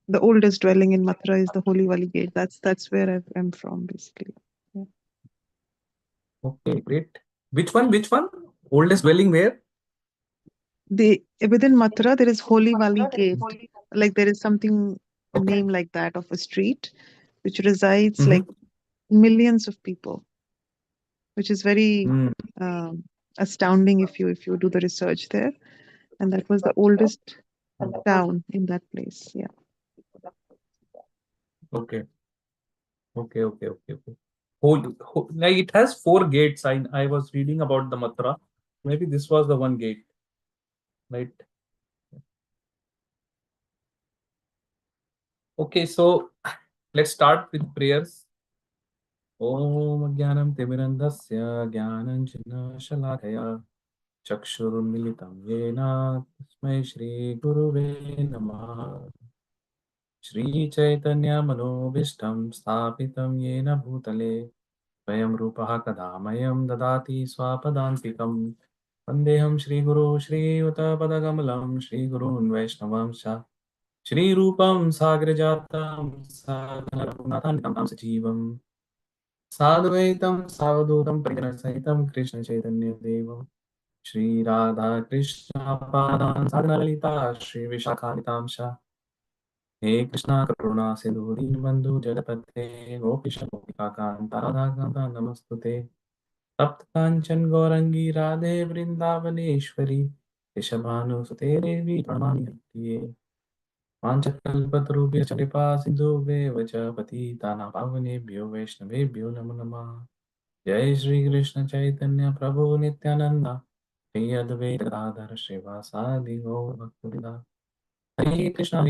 The oldest dwelling in Mathura is the Holy Valley Gate. That's where I'm from, basically. Yeah. Okay, great. Which one? Which one? Oldest dwelling where? Within Mathura there is Holy Valley Gate. Like there is something, a Okay. name like that, of a street which resides Mm-hmm. like millions of people, which is very Mm. um, astounding if you do the research there. And that was the oldest town in that place. Yeah. Okay. Okay. Okay. Okay. Okay. Like it has four gates. I was reading about the Mathura. Maybe this was the one gate, right? Okay, so let's start with prayers. Om Jnanam Timirandasya Jnananjana Shalakaya Chakshurunmilitam Yena Tasmai Shri Guruve Namaha Shri Chaitanya Manobishtam Sthapitam Yena Bhutale Swayam Rupaha Kadamayam Dadati Swapadantikam Vandeham Shri Guru Shri Uta Padagamalam Shri Gurun Vaishnavamsha Shri Rupam Sagrajatam Sadhanam Sajivam Sadvaitam Savadutam Parikrasahitam Krishna Chaitanya Devam Shri Radha Krishna Padan Sadhana Lalita Shri Vishakanitamsha He Krishna Karuna Sindhu Dinbandhu Jagapate Gopisha Gopika Kanta Radha Kanta Namastute Tapt Kanchan Gorangi Radhe Vrindavaneshwari Rishabhanu Sute Devi Pranamani वाञ्छकल्पतरुभ्यश्च कृपा सिन्धुभ्येव च पतितानां पावनेभ्यो वैष्णवेभ्यो नमो नमः जय श्री कृष्ण चैतन्य प्रभु नित्यानंद श्री अद्वैत गदाधर श्रीवासादि गौर भक्तवृंद हरे कृष्णा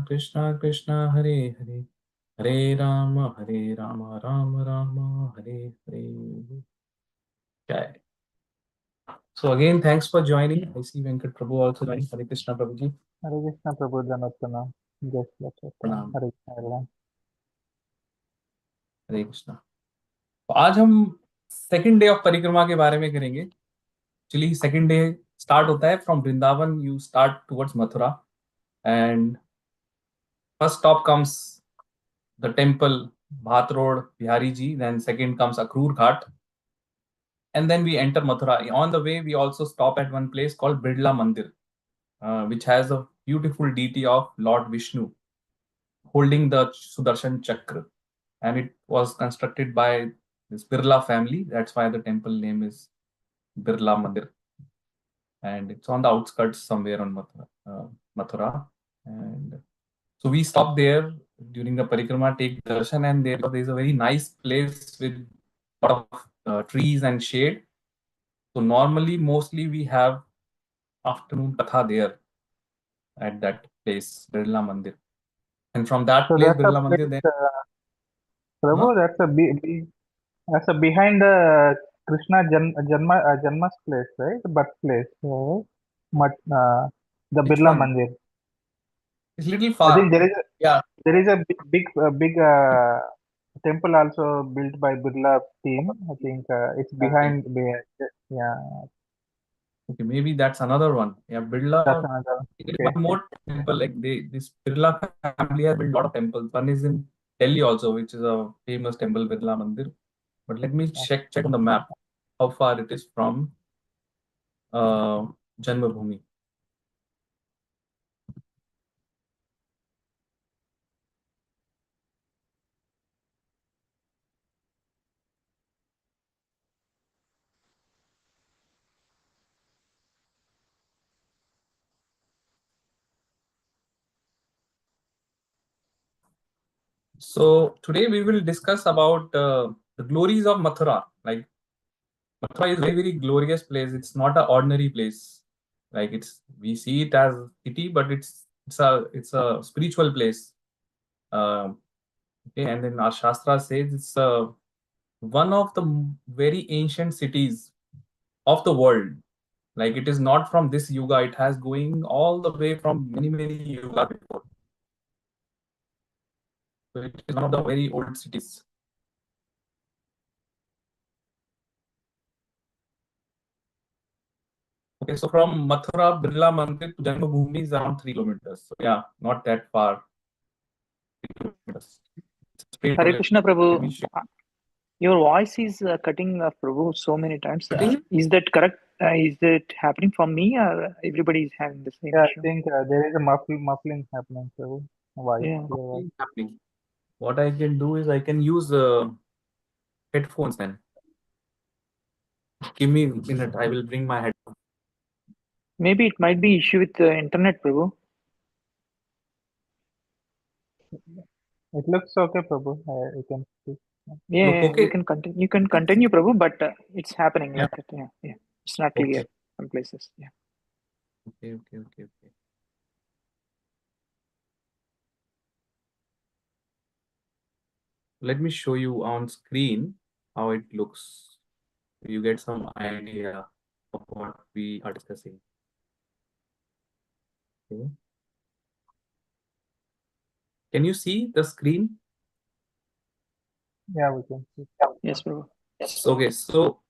कृष्णा कृष्णा हरे हरे हरे राम राम राम हरे हरे जय So again, thanks for joining. I see Venkat Prabhu also joining. Hare Krishna Prabhuji. Hare Krishna Prabhu Janatana. Just let us प्रणाम. Hare Krishna everyone. हरे कृष्णा. तो आज हम सेकंड डे ऑफ परिक्रमा के बारे में करेंगे. एक्चुअली सेकंड डे स्टार्ट होता है from Vrindavan, you start towards Mathura and first stop comes the temple भात रोड Bihari ji, then second comes Akrur Ghat and then we enter Mathura. On the way we also stop at one place called Birdla Mandir, which has a beautiful deity of Lord Vishnu holding the Sudarshan Chakra, and it was constructed by this Birla family. That's why the temple name is Birla Mandir, and it's on the outskirts somewhere on Mathura. And so we stop there during the parikrama, take darshan, and there's a very nice place with a lot of trees and shade. So normally, mostly we have afternoon katha there at that place, Birla Mandir. And from that So place, that's a Birla Mandir, place, then huh? Prabhu. That's a behind the Krishna Janma's place, right? The birthplace, right? But the Which Birla one? Mandir. It's little I think far. Yeah. there is a big temple also built by Birla team. I think it's Okay. behind. Yeah, Okay, maybe that's another one. Yeah, that's Birla. another. There is Okay. one more temple. Like this Birla family has built a lot of temples. One is in Delhi also, which is a famous temple, Birla Mandir. But let me check on the map how far it is from uh, Janmabhoomi. So today we will discuss about the glories of Mathura. Like Mathura is a very glorious place. It's not an ordinary place. Like we see it as city, but it's a spiritual place. Uh, okay, and then our Shastra says it's one of the very ancient cities of the world. Like it is not from this yuga; it has going all the way from many yuga before. So it is one of the very old cities. Okay, so from Mathura, Birla Mandir to Janmabhoomi is around 3 kilometers. So yeah, not that far. kilometers. Straight Hare road. Krishna Let me Prabhu, show your voice is cutting, Prabhu, so many times. you. Is that correct? Is it happening for me, or everybody is having the same Yeah, I issue? think there is a muffling happening, Prabhu. Why? Yeah. Your voice. Nothing happening. What I can do is I can use headphones then. Give me a minute. I will bring my headphones. Maybe it might be issue with the internet, Prabhu. It looks okay, Prabhu. You can speak. Yeah, Look yeah, you okay. can continue. You can continue, Prabhu, but it's happening Yeah. like that. Yeah, yeah. It's not clear Okay. some places. Yeah. Okay. Let me show you on screen how it looks. You get some idea of what we are discussing. Okay. Can you see the screen? Yeah, we can see. Yes, Prabhu. Okay, so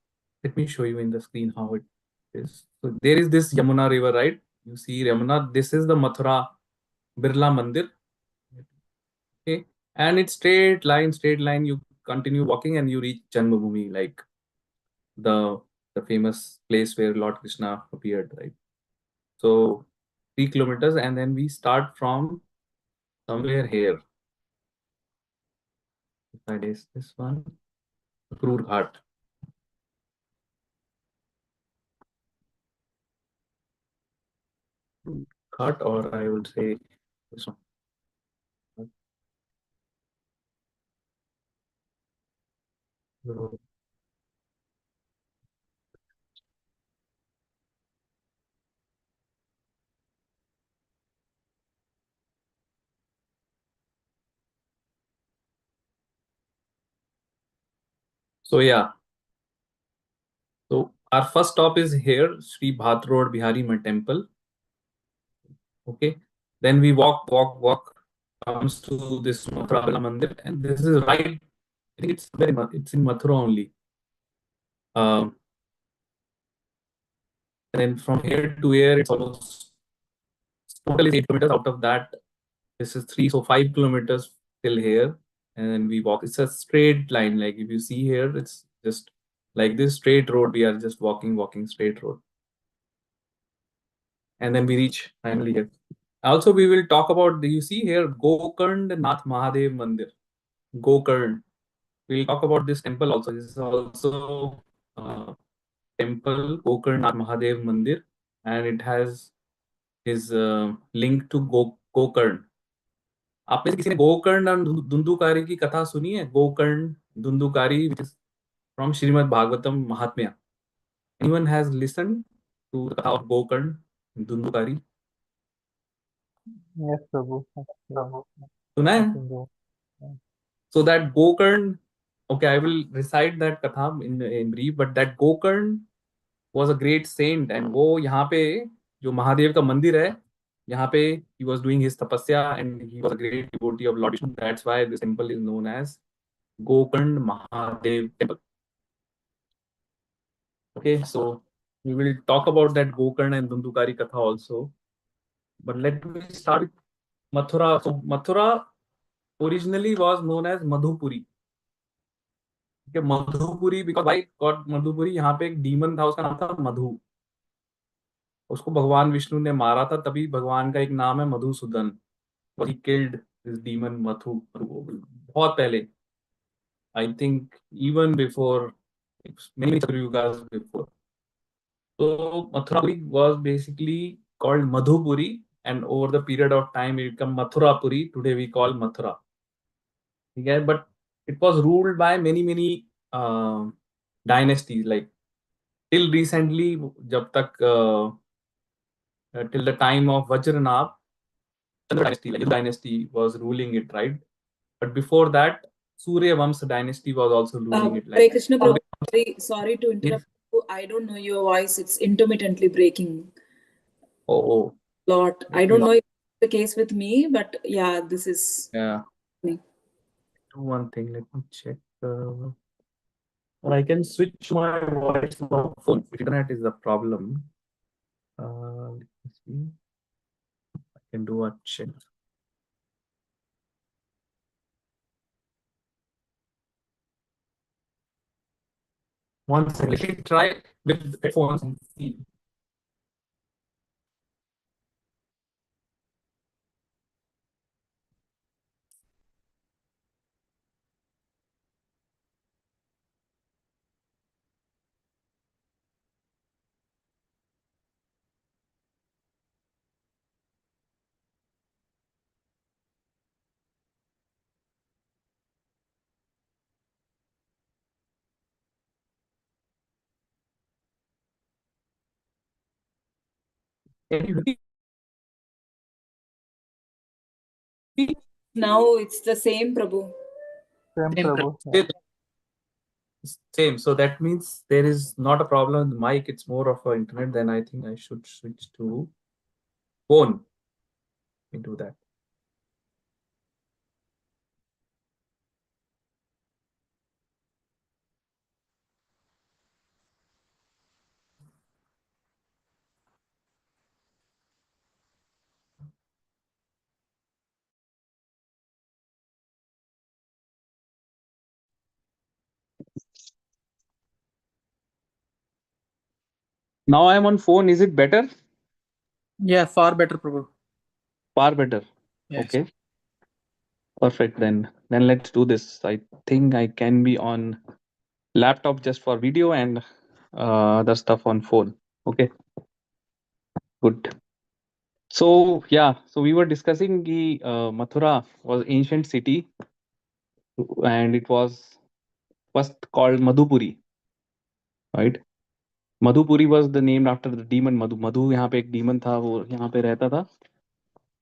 let me show you in the screen how it is. So there is this Yamuna river, right? You see Yamuna. This is the Mathura Birla Mandir. Okay, and it's straight line. You continue walking and you reach Janmabhoomi, like the famous place where Lord Krishna appeared, right? So 3 kilometers, and then we start from somewhere here. If I guess this one, Krur Ghat. Ghat, or I would say this one. So yeah, so our first stop is here, Sri Bhat Road Bihari Man Temple. Okay, then we walk, comes to this Mathura Mandir, and this is right. I think it's in Mathura only. And then from here to here, it's almost total is 8 kilometers. Out of that, this is 3, so 5 kilometers till here, and then we walk. It's a straight line. Like if you see here, it's just like this straight road. We are just walking straight road, and then we reach finally here. Also, we will talk about. You see here, Gokarn Nath Mahadev Mandir. Gokarn. We'll talk about this temple also. This is also temple Gokarn Nath Mahadev Mandir, and it has his link to Gokarn. आप में से किसी ने गोकर्ण और धुंधुकारी की कथा सुनी है? Gokarna Dhundhukari, which is from Srimad Bhagavatam Mahatmya. Anyone has listened to the katha of Gokarn Dhundukari? Yes, Prabhu. सुना I है? think so. Yeah. So that Gokarn, okay, I will recite that katha in brief, but that Gokarn was a great saint, and वो यहाँ पे जो महादेव का मंदिर है, यहाँ पे he was doing his tapasya and he was a great devotee of Lord Vishnu. That's why this temple is known as Gokarn Mahadev Temple. Okay, so we will talk about that Gokarn and Dhundukari katha also. But let me start with Mathura. So Mathura originally was known as Madhupuri. Okay, Madhupuri, because why got Madhupuri? यहाँ पे एक demon था, उसका नाम था मधु. उसको भगवान विष्णु ने मारा था, तभी भगवान का एक नाम है Madhusudan. He killed this demon Mathu बहुत पहले. I think even before, many Yugas before. So Mathurapuri was basically called Madhupuri, and over the period of time it became Mathurapuri. Today we call Mathura. Okay, but it was ruled by many dynasties. Like till recently, जब तक till the time of Vajranab, Chandra dynasty, like dynasty was ruling it, right? But before that, Surya Vamsa dynasty was also ruling it. Hare Like Krishna Prabhu, sorry to interrupt you. I don't know your voice. It's intermittently breaking oh, a lot. I don't know if it's the case with me, but yeah, this is yeah. me. Do one thing. Let me check. Or I can switch my voice to my phone. Internet is the problem. Let me see. I can do a check. One second. Let me try with headphones and see. Can you repeat? Now it's the same, Prabhu. Same, Same, Prabhu. Yeah. same. So that means there is not a problem with the mic. It's more of a internet. Then I think I should switch to phone. Let me do that. Now I'm on phone. Is it better? Yeah, far better, Prabhu. Far better. Yes. Okay. Perfect. Then let's do this. I think I can be on laptop just for video and other stuff on phone. Okay. Good. So yeah, so we were discussing the Mathura was ancient city and it was first called Madhupuri, right? Madhupuri was the name after the demon Madhu. Madhu यहाँ पे एक demon था, वो यहाँ पे रहता था.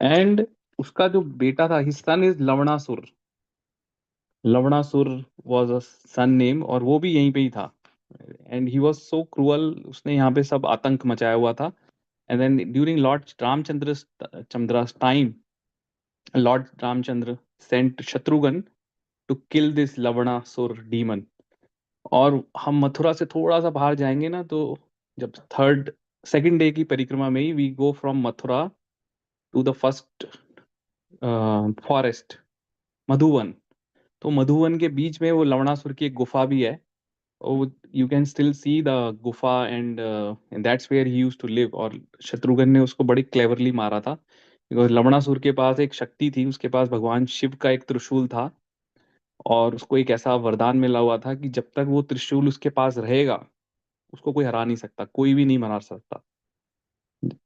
And उसका जो बेटा था, his son is Lavanasur. Lavanasur was a son name और वो भी यहीं पे ही था. And he was so cruel, उसने यहाँ पे सब आतंक मचाया हुआ था. And then during Lord Ramchandra's time, Lord Ramchandra sent Shatrughan to kill this Lavanasur demon. और हम मथुरा से थोड़ा सा बाहर जाएंगे ना, तो जब सेकंड डे की परिक्रमा में ही we go from Mathura to the first forest Madhuvan. तो मधुवन के बीच में वो लवणासुर की एक गुफा भी है. You can still see the गुफा and that's where he used to live. और शत्रुघ्न ने उसको बड़ी क्लेवरली मारा था, बिकॉज लवणासुर के पास एक शक्ति थी, उसके पास भगवान शिव का एक त्रिशूल था और उसको एक ऐसा वरदान मिला हुआ था कि जब तक वो त्रिशूल उसके पास रहेगा उसको कोई हरा नहीं सकता, कोई भी नहीं मार सकता.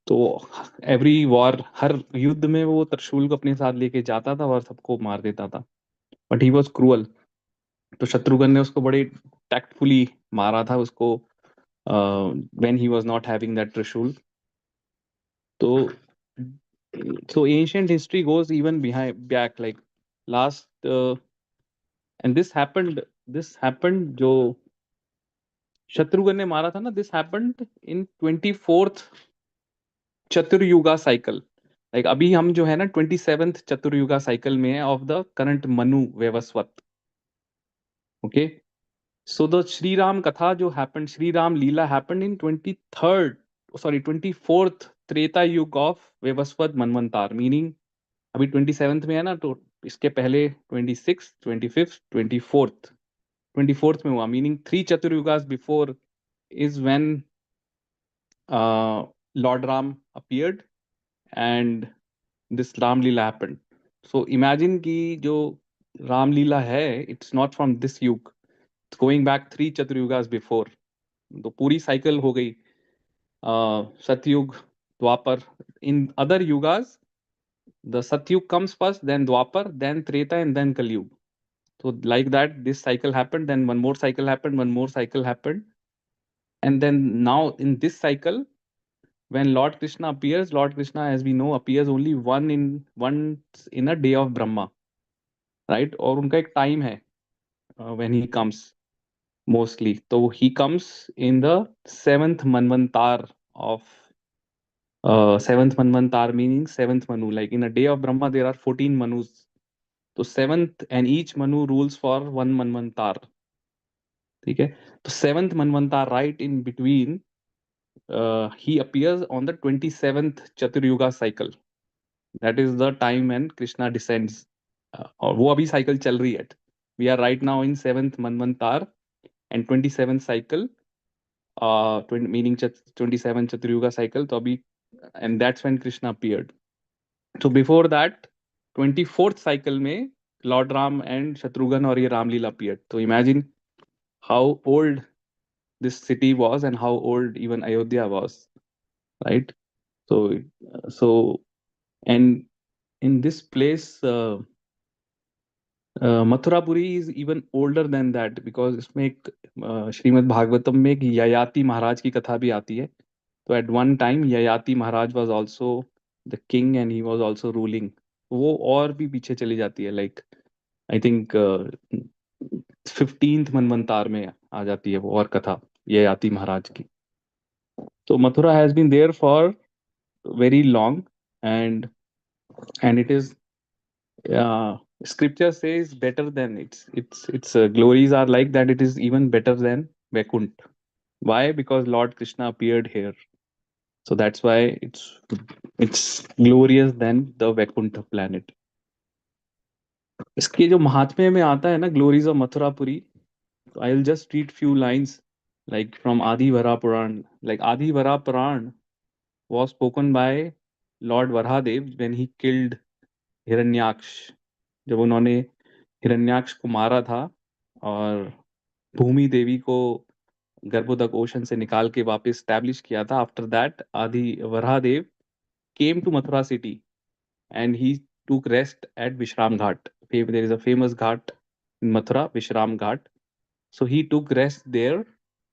तो एवरी वॉर, हर युद्ध में वो त्रिशूल को अपने साथ लेके जाता था और सबको मार देता था. But he was cruel. तो शत्रुघ्न ने उसको बड़े टैक्टफुली मारा था उसको when he was not having that त्रिशूल. तो so ancient history goes even behind back like last and this happened जो शत्रुघ्न ने मारा था ना, this happened in 24th chaturyuga cycle. Like अभी हम जो है ना 27th चतुर्युगा साइकिल में है of the current Manu Vaivasvata. Okay. So the Shri Ram katha जो happened, Shri Ram Leela happened in 24th Treta Yuga of Vaivasvata मनवंतार. Meaning अभी 27th में है ना, तो इसके पहले 26th 25th 24th में हुआ. Meaning 3 Chaturyugas before is when Lord Ram appeared and this Ram Leela happened. So imagine कि जो राम लीला है, it's not from this युग, it's going back 3 Chaturyugas before. तो पूरी साइकिल हो गई. सतयुग, द्वापर. In other yugas, the Satyug comes first, then Dwapar, then Treta, and then Kalyug. So like that, this cycle happened, then one more cycle happened, one more cycle happened, and then now in this cycle, when Lord Krishna appears, Lord Krishna, as we know, appears only once in a day of Brahma, right? और उनका एक time है when he comes mostly. So he comes in the 7th Manvantar of 7th Manvantar meaning 7th Manu. Like in a day of Brahma, there are 14 Manus. So 7th and each Manu rules for one Manvantar. ठीक है? तो 7th Manvantar right in between, he appears on the 27th Chaturyuga cycle. That is the time when Krishna descends. और वो अभी cycle चल रही है. We are right now in 7th Manvantar and 27th cycle, 20, meaning 27 Chaturयुga cycle. तो अभी, and that's when Krishna appeared. So before that, 24th cycle में Lord Ram and Shatrughan और ये Ramlila appeared. So imagine how old this city was and how old even Ayodhya was, right? So and in this place, Mathurapuri is even older than that, because इसमें एक श्रीमद् भागवतम में एक ययाति महाराज की कथा भी आती है. तो at one time Yayati Maharaj was also the king and he was also ruling. वो और भी पीछे चली जाती है, like I think 15th मनवंतार में आ जाती है वो और कथा ययाति महाराज की. So Mathura has been there for very long, and it is scripture says better than its glories are like that. It is even better than Vaikunt. Why? Because Lord Krishna appeared here, so that's why it's glorious than the Vaikuntha planet. इसके जो महात्म्य में आता है ना, glories of Mathurapuri, so I'll just read few lines like from Adi Vara Puran. Like Adi Vara Puran was spoken by Lord Varahadev when he killed Hiranyaksha. जब उन्होंने हिरण्याक्ष को मारा था और भूमि देवी को गर्भोदक ओशन से निकाल के वापस स्टैब्लिश किया था, आफ्टर दैट आदि Varahadev came to Mathura city and he took rest at Vishram Ghat. There is a famous ghat in Mathura, Vishram Ghat. So he took rest there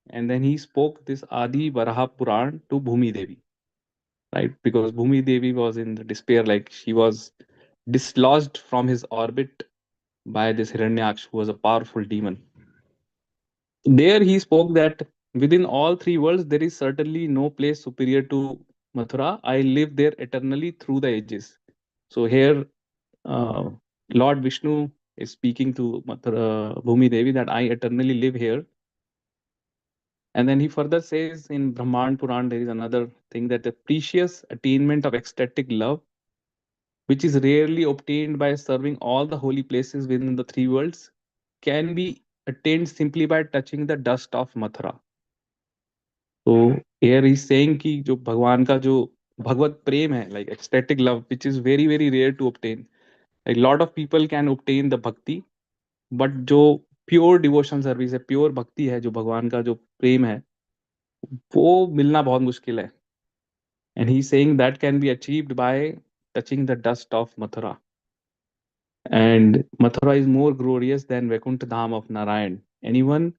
and then he spoke this Adi Varaha Puran to Bhumi Devi, right? Because Bhumi Devi was in despair, like she was dislodged from his orbit by this Hiranyaksh, who was a powerful demon. There he spoke that within all three worlds there is certainly no place superior to Mathura. I live there eternally through the ages. So here Lord Vishnu is speaking to Mathura, Bhumi Devi, that I eternally live here. And then he further says in Brahman Puran, there is another thing, that the precious attainment of ecstatic love, which is rarely obtained by serving all the holy places within the three worlds, can be attained simply by touching the dust of Mathura. So here he's saying कि जो भगवान का जो भगवत प्रेम है, like ecstatic love, which is very very rare to obtain. Like lot of people can obtain the bhakti, but जो pure devotion service है, pure भक्ति है, जो भगवान का जो प्रेम है, वो मिलना बहुत मुश्किल है. And he's saying that can be achieved by touching the dust of Mathura. And Mathura is more glorious than Vaikuntha Dham of Narayan. Anyone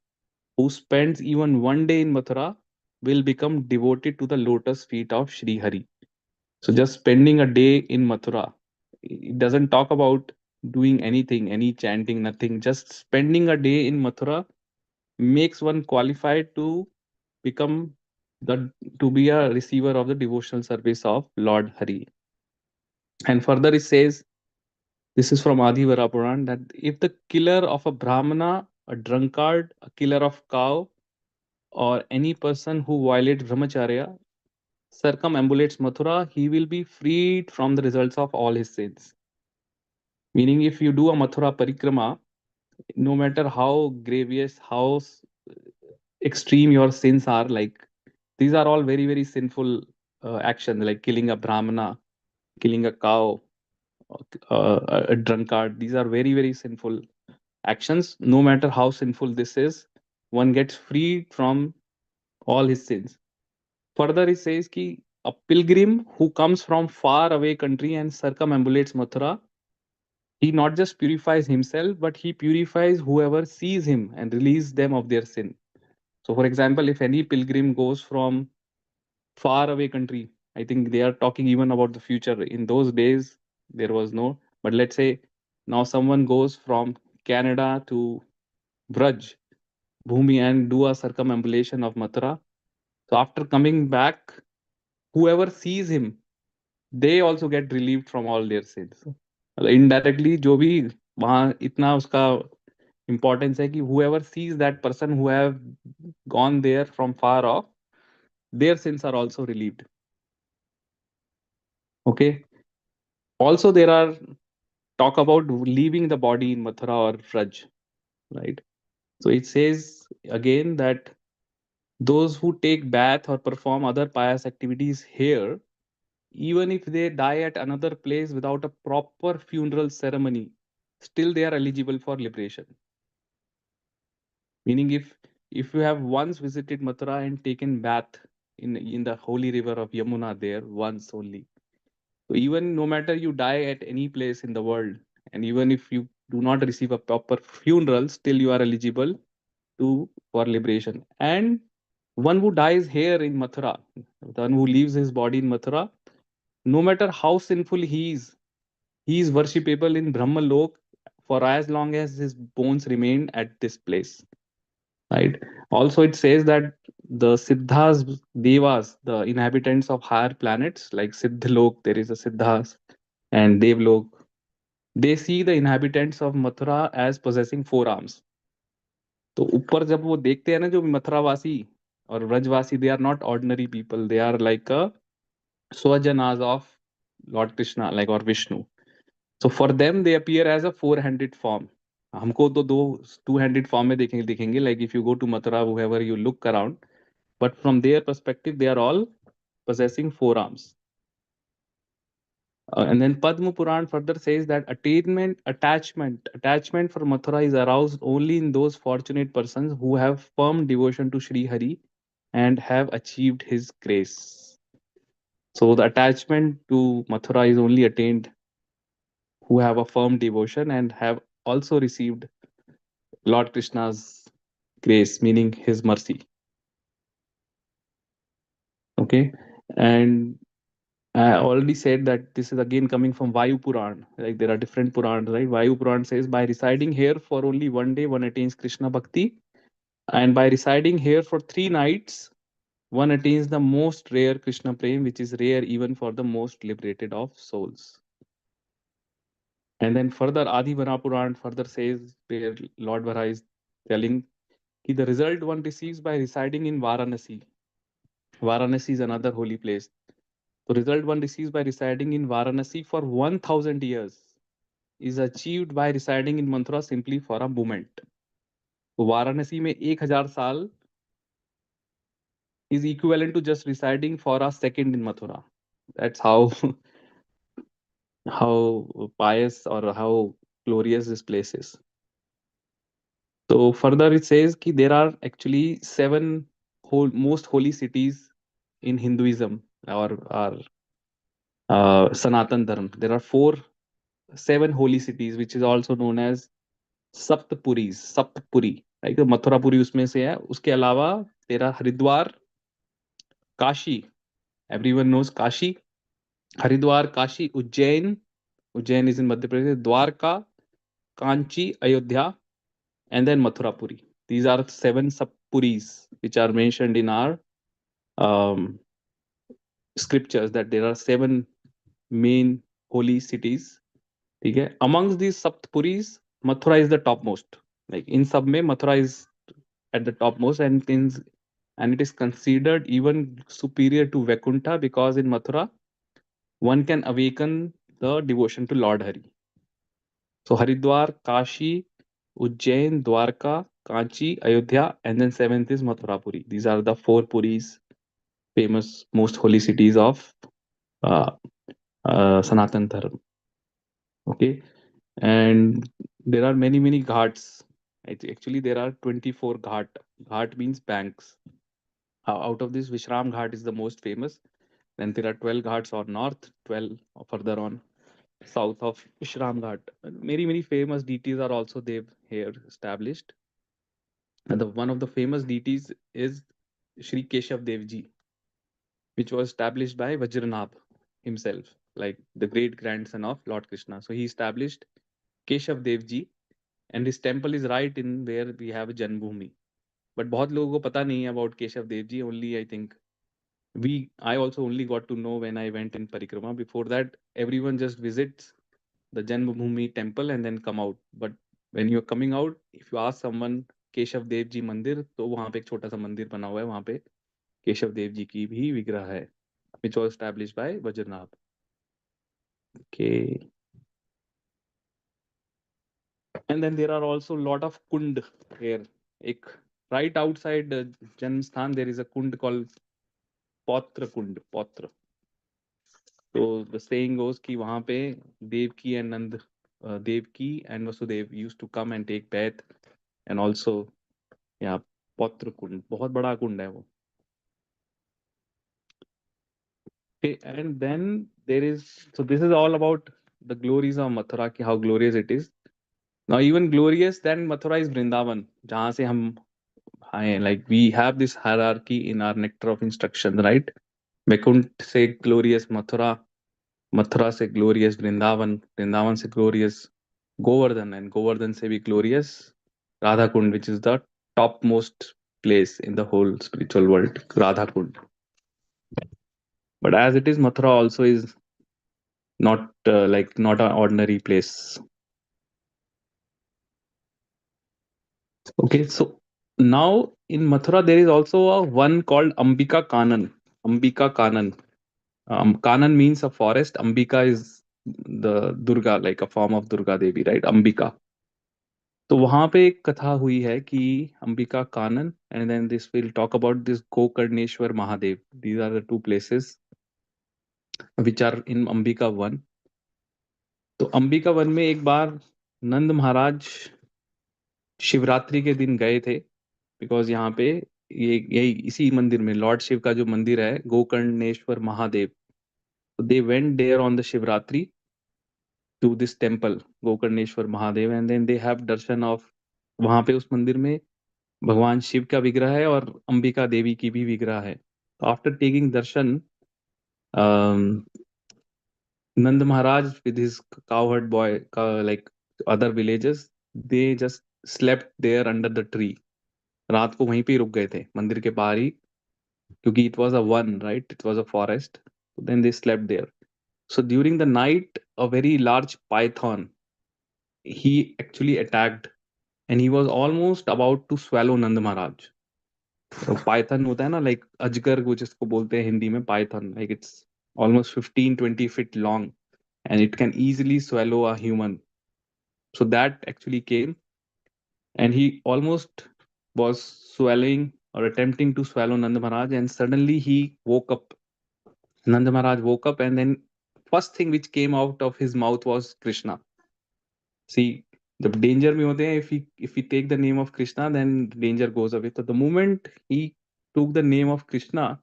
who spends even one day in Mathura will become devoted to the lotus feet of Sri Hari. So just spending a day in Mathura, it doesn't talk about doing anything, any chanting, nothing. Just spending a day in Mathura makes one qualified to become to be a receiver of the devotional service of Lord Hari. And further it says, this is from Adi Vara Puran, that if the killer of a Brahmana, a drunkard, a killer of cow, or any person who violates Brahmacharya circumambulates Mathura, he will be freed from the results of all his sins. Meaning, if you do a Mathura Parikrama, no matter how grievous, how extreme your sins are, like these are all very, very sinful actions, like killing a Brahmana, killing a cow, a drunkard. These are very, very sinful actions. No matter how sinful this is, one gets freed from all his sins. Further, it says ki a pilgrim who comes from far away country and circumambulates Mathura, he not just purifies himself, but he purifies whoever sees him and releases them of their sin. So, for example, if any pilgrim goes from far away country, I think they are talking even about the future. In those days, there was no, but let's say now someone goes from Canada to Braj, Bhumi, and do a circumambulation of Mathura. So after coming back, whoever sees him, they also get relieved from all their sins. Indirectly, जो भी वहाँ इतना उसका importance है कि whoever sees that person who have gone there from far off, their sins are also relieved. Okay. Also, there are talk about leaving the body in Mathura or Vraj, right? So it says again that those who take bath or perform other pious activities here, even if they die at another place without a proper funeral ceremony, still they are eligible for liberation. Meaning, if you have once visited Mathura and taken bath in the holy river of Yamuna there once only, so even no matter you die at any place in the world, and even if you do not receive a proper funeral, still you are eligible to for liberation. And one who dies here in Mathura, the one who leaves his body in Mathura, no matter how sinful he is worshipable in Brahma Lok for as long as his bones remain at this place. Right. Also, it says that the Siddhas, Devas, the inhabitants of higher planets like Siddhalok, there is a Siddhas, and Devlok, they see the inhabitants of Mathura as possessing four arms. तो ऊपर जब वो देखते हैं ना जो मथुरावासी और व्रजवासी, they are not ordinary people, they are like a swajanas of Lord Krishna, like or Vishnu. So for them they appear as a four-handed form. हमको तो दो two-handed form में दिखेंगे like if you go to Mathura, whoever you look around, but from their perspective they are all possessing four arms. And then Padma Puran further says that attachment for Mathura is aroused only in those fortunate persons who have firm devotion to Sri Hari and have achieved his grace. So the attachment to Mathura is only attained who have a firm devotion and have also received Lord Krishna's grace, meaning his mercy. Okay. And I already said that this is again coming from Vayu Puran. Like there are different Purans, right? Vayu Puran says by residing here for only one day, one attains Krishna Bhakti. And by residing here for 3 nights, one attains the most rare Krishna Prem, which is rare even for the most liberated of souls. And then further, Adi Vara Puran further says, where Lord Vara is telling that the result one receives by residing in Varanasi. Varanasi is another holy place. The result one receives by residing in Varanasi for 1000 years is achieved by residing in Mathura simply for a moment. So Varanasi में 1000 साल is equivalent to just residing for a second in Mathura. That's how pious or how glorious this place is. So further it says that there are actually 7 most holy cities in Hinduism or Sanatan Dharma. There are 7 holy cities which is also known as Saptapuris Saptapuri right तो मथुरापुरी उसमें से है उसके अलावा तेरा Haridwar Kashi everyone knows Kashi Haridwar Kashi Ujjain is in Madhya Pradesh Dwarka Kanchi Ayodhya and then Mathurapuri. These are 7 sub-puris which are mentioned in our scriptures that there are 7 main holy cities. Okay? Amongst these Saptpuris, Mathura is the topmost. Like in sub mein Mathura is at the topmost and it is considered even superior to Vaikuntha because in Mathura one can awaken the devotion to Lord Hari. So Haridwar, Kashi, Ujjain, Dwarka, Kanchi, Ayodhya, and then 7th is Mathurapuri. These are the 4 Puris, famous most holy cities of Sanatan Dharma. Okay, and there are many ghats. Actually, there are 24 ghat. Ghat means banks. Out of this, Vishram Ghat is the most famous. Then there are 12 ghats on north, 12 further on south of Vishram Ghat. Many famous deities are also there here established. And one of the famous deities is Shri Keshav Dev Ji, which was established by Vajranabh himself, like the great grandson of Lord Krishna. So he established Keshav Dev Ji, and his temple is right in where we have Janmabhoomi. But बहुत लोगों को पता नहीं है about Keshav Dev Ji. Only I think I also only got to know when I went in Parikrama. Before that, everyone just visits the Janmabhoomi temple and then come out. But when you're coming out, if you ask someone Keshav Dev ji मंदिर, तो वहां पे एक छोटा सा मंदिर बना हुआ है, वहां पे केशव देव जी की भी विग्रह है, which was established by Vajranath. Okay. And then there are also a lot of kund here एक right outside जन्म स्थान there is a kund called पौत्र कुंड, पौत्र. तो the saying goes कि वहां पे Devaki and Nand, Devaki and Vasudev used to come and take bath, and also yeah, पौत्र कुंड, बहुत बड़ा कुंड है वो. Okay, and then there is, so this is all about the glories of Mathura, कि how glorious it is. Now even glorious than Mathura is Vrindavan, जहाँ से हम आए. Like we have this hierarchy in our nectar of instruction, right? Vaikunt से glorious Mathura, Mathura से glorious Vrindavan, Vrindavan से glorious Govardhan, and Govardhan से भी glorious Radha Kund, which is the top most place in the whole spiritual world, Radha Kund. But as it is, Mathura also is not like not an ordinary place. Okay, so now in Mathura there is also a one called Ambika Kanan. Ambika Kanan. Kanan means a forest. Ambika is the Durga, like a form of Durga Devi, right? Ambika. तो वहां पे एक कथा हुई है कि Ambika Kanan, and then this will talk about this Gokarneshwar Mahadev. These are the two places which are in Ambika Van. तो Ambika one में एक बार नंद महाराज शिवरात्रि के दिन गए थे, बिकॉज यहाँ पे ये यही इसी मंदिर में लॉर्ड शिव का जो मंदिर है Gokarneshwar Mahadev, they went there on the Shivratri to this temple Gokarneshwar Mahadev, and then they have darshan of, वहां पे उस मंदिर में भगवान शिव का विग्रह है और अंबिका देवी की भी विग्रह है. After taking Darshan, Nand Maharaj with his cowherd boy, like other villages, they just slept there under the tree. रात को वहीं पे रुक गए थे मंदिर के बाहर ही, क्योंकि it was a one, right? It was a forest. Then they slept there. So during the night, a very large python, he actually attacked, and he was almost about to swallow Nand Maharaj. Python होता है ना, like अजगर कुछ इसको बोलते हैं हिंदी में, Python, like it's almost 15-20 feet long and it can easily swallow a human. So that actually came and he almost was swallowing or attempting to swallow Nand Maharaj, and suddenly he woke up. Nand Maharaj woke up, and then first thing which came out of his mouth was Krishna. See, जब danger में होते हैं, if we take the name of Krishna, then danger goes away. So the moment he took the name of Krishna,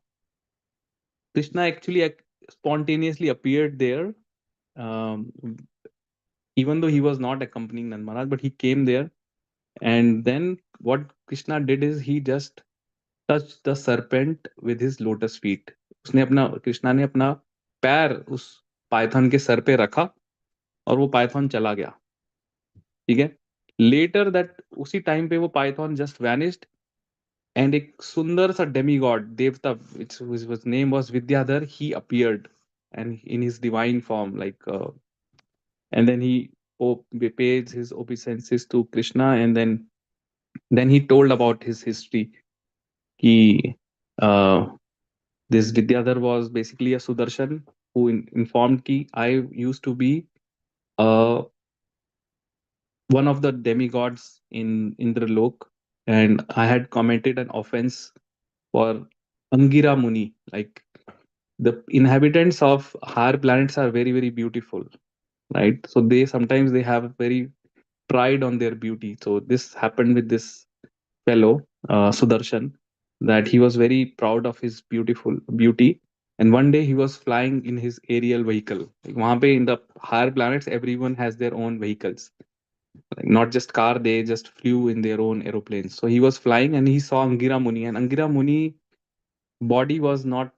Krishna actually spontaneously appeared there, um, even though he was not accompanying Nand Maharaj, but he came there. And then what Krishna did is he just touched the serpent with his lotus feet. उसने अपना, कृष्णा ने अपना पैर उस Python के sir पे रखा और वो पाइथन चला गया. ठीक है. लेटर दैट, उसी टाइम पे वो पाइथन जस्ट वैनिस्ड, and एक सुंदर सा demigod देवता, his name was Vidyadhar, he appeared and in his divine form, like and then he paid his obeisances to Krishna, and then he told about his history. He this Vidyadhar was basically a Sudarshan who informed ki I used to be one of the demigods in Indralok, and I had committed an offense for Angira Muni. Like the inhabitants of higher planets are very, very beautiful, right? So they sometimes they have very pride on their beauty. So this happened with this fellow, Sudarshan, that he was very proud of his beautiful beauty. And one day he was flying in his aerial vehicle. Like, वहाँ पे in the higher planets, everyone has their own vehicles. Like not just car, they just flew in their own aeroplanes. So he was flying and he saw Angira Muni, and Angira Muni body was not,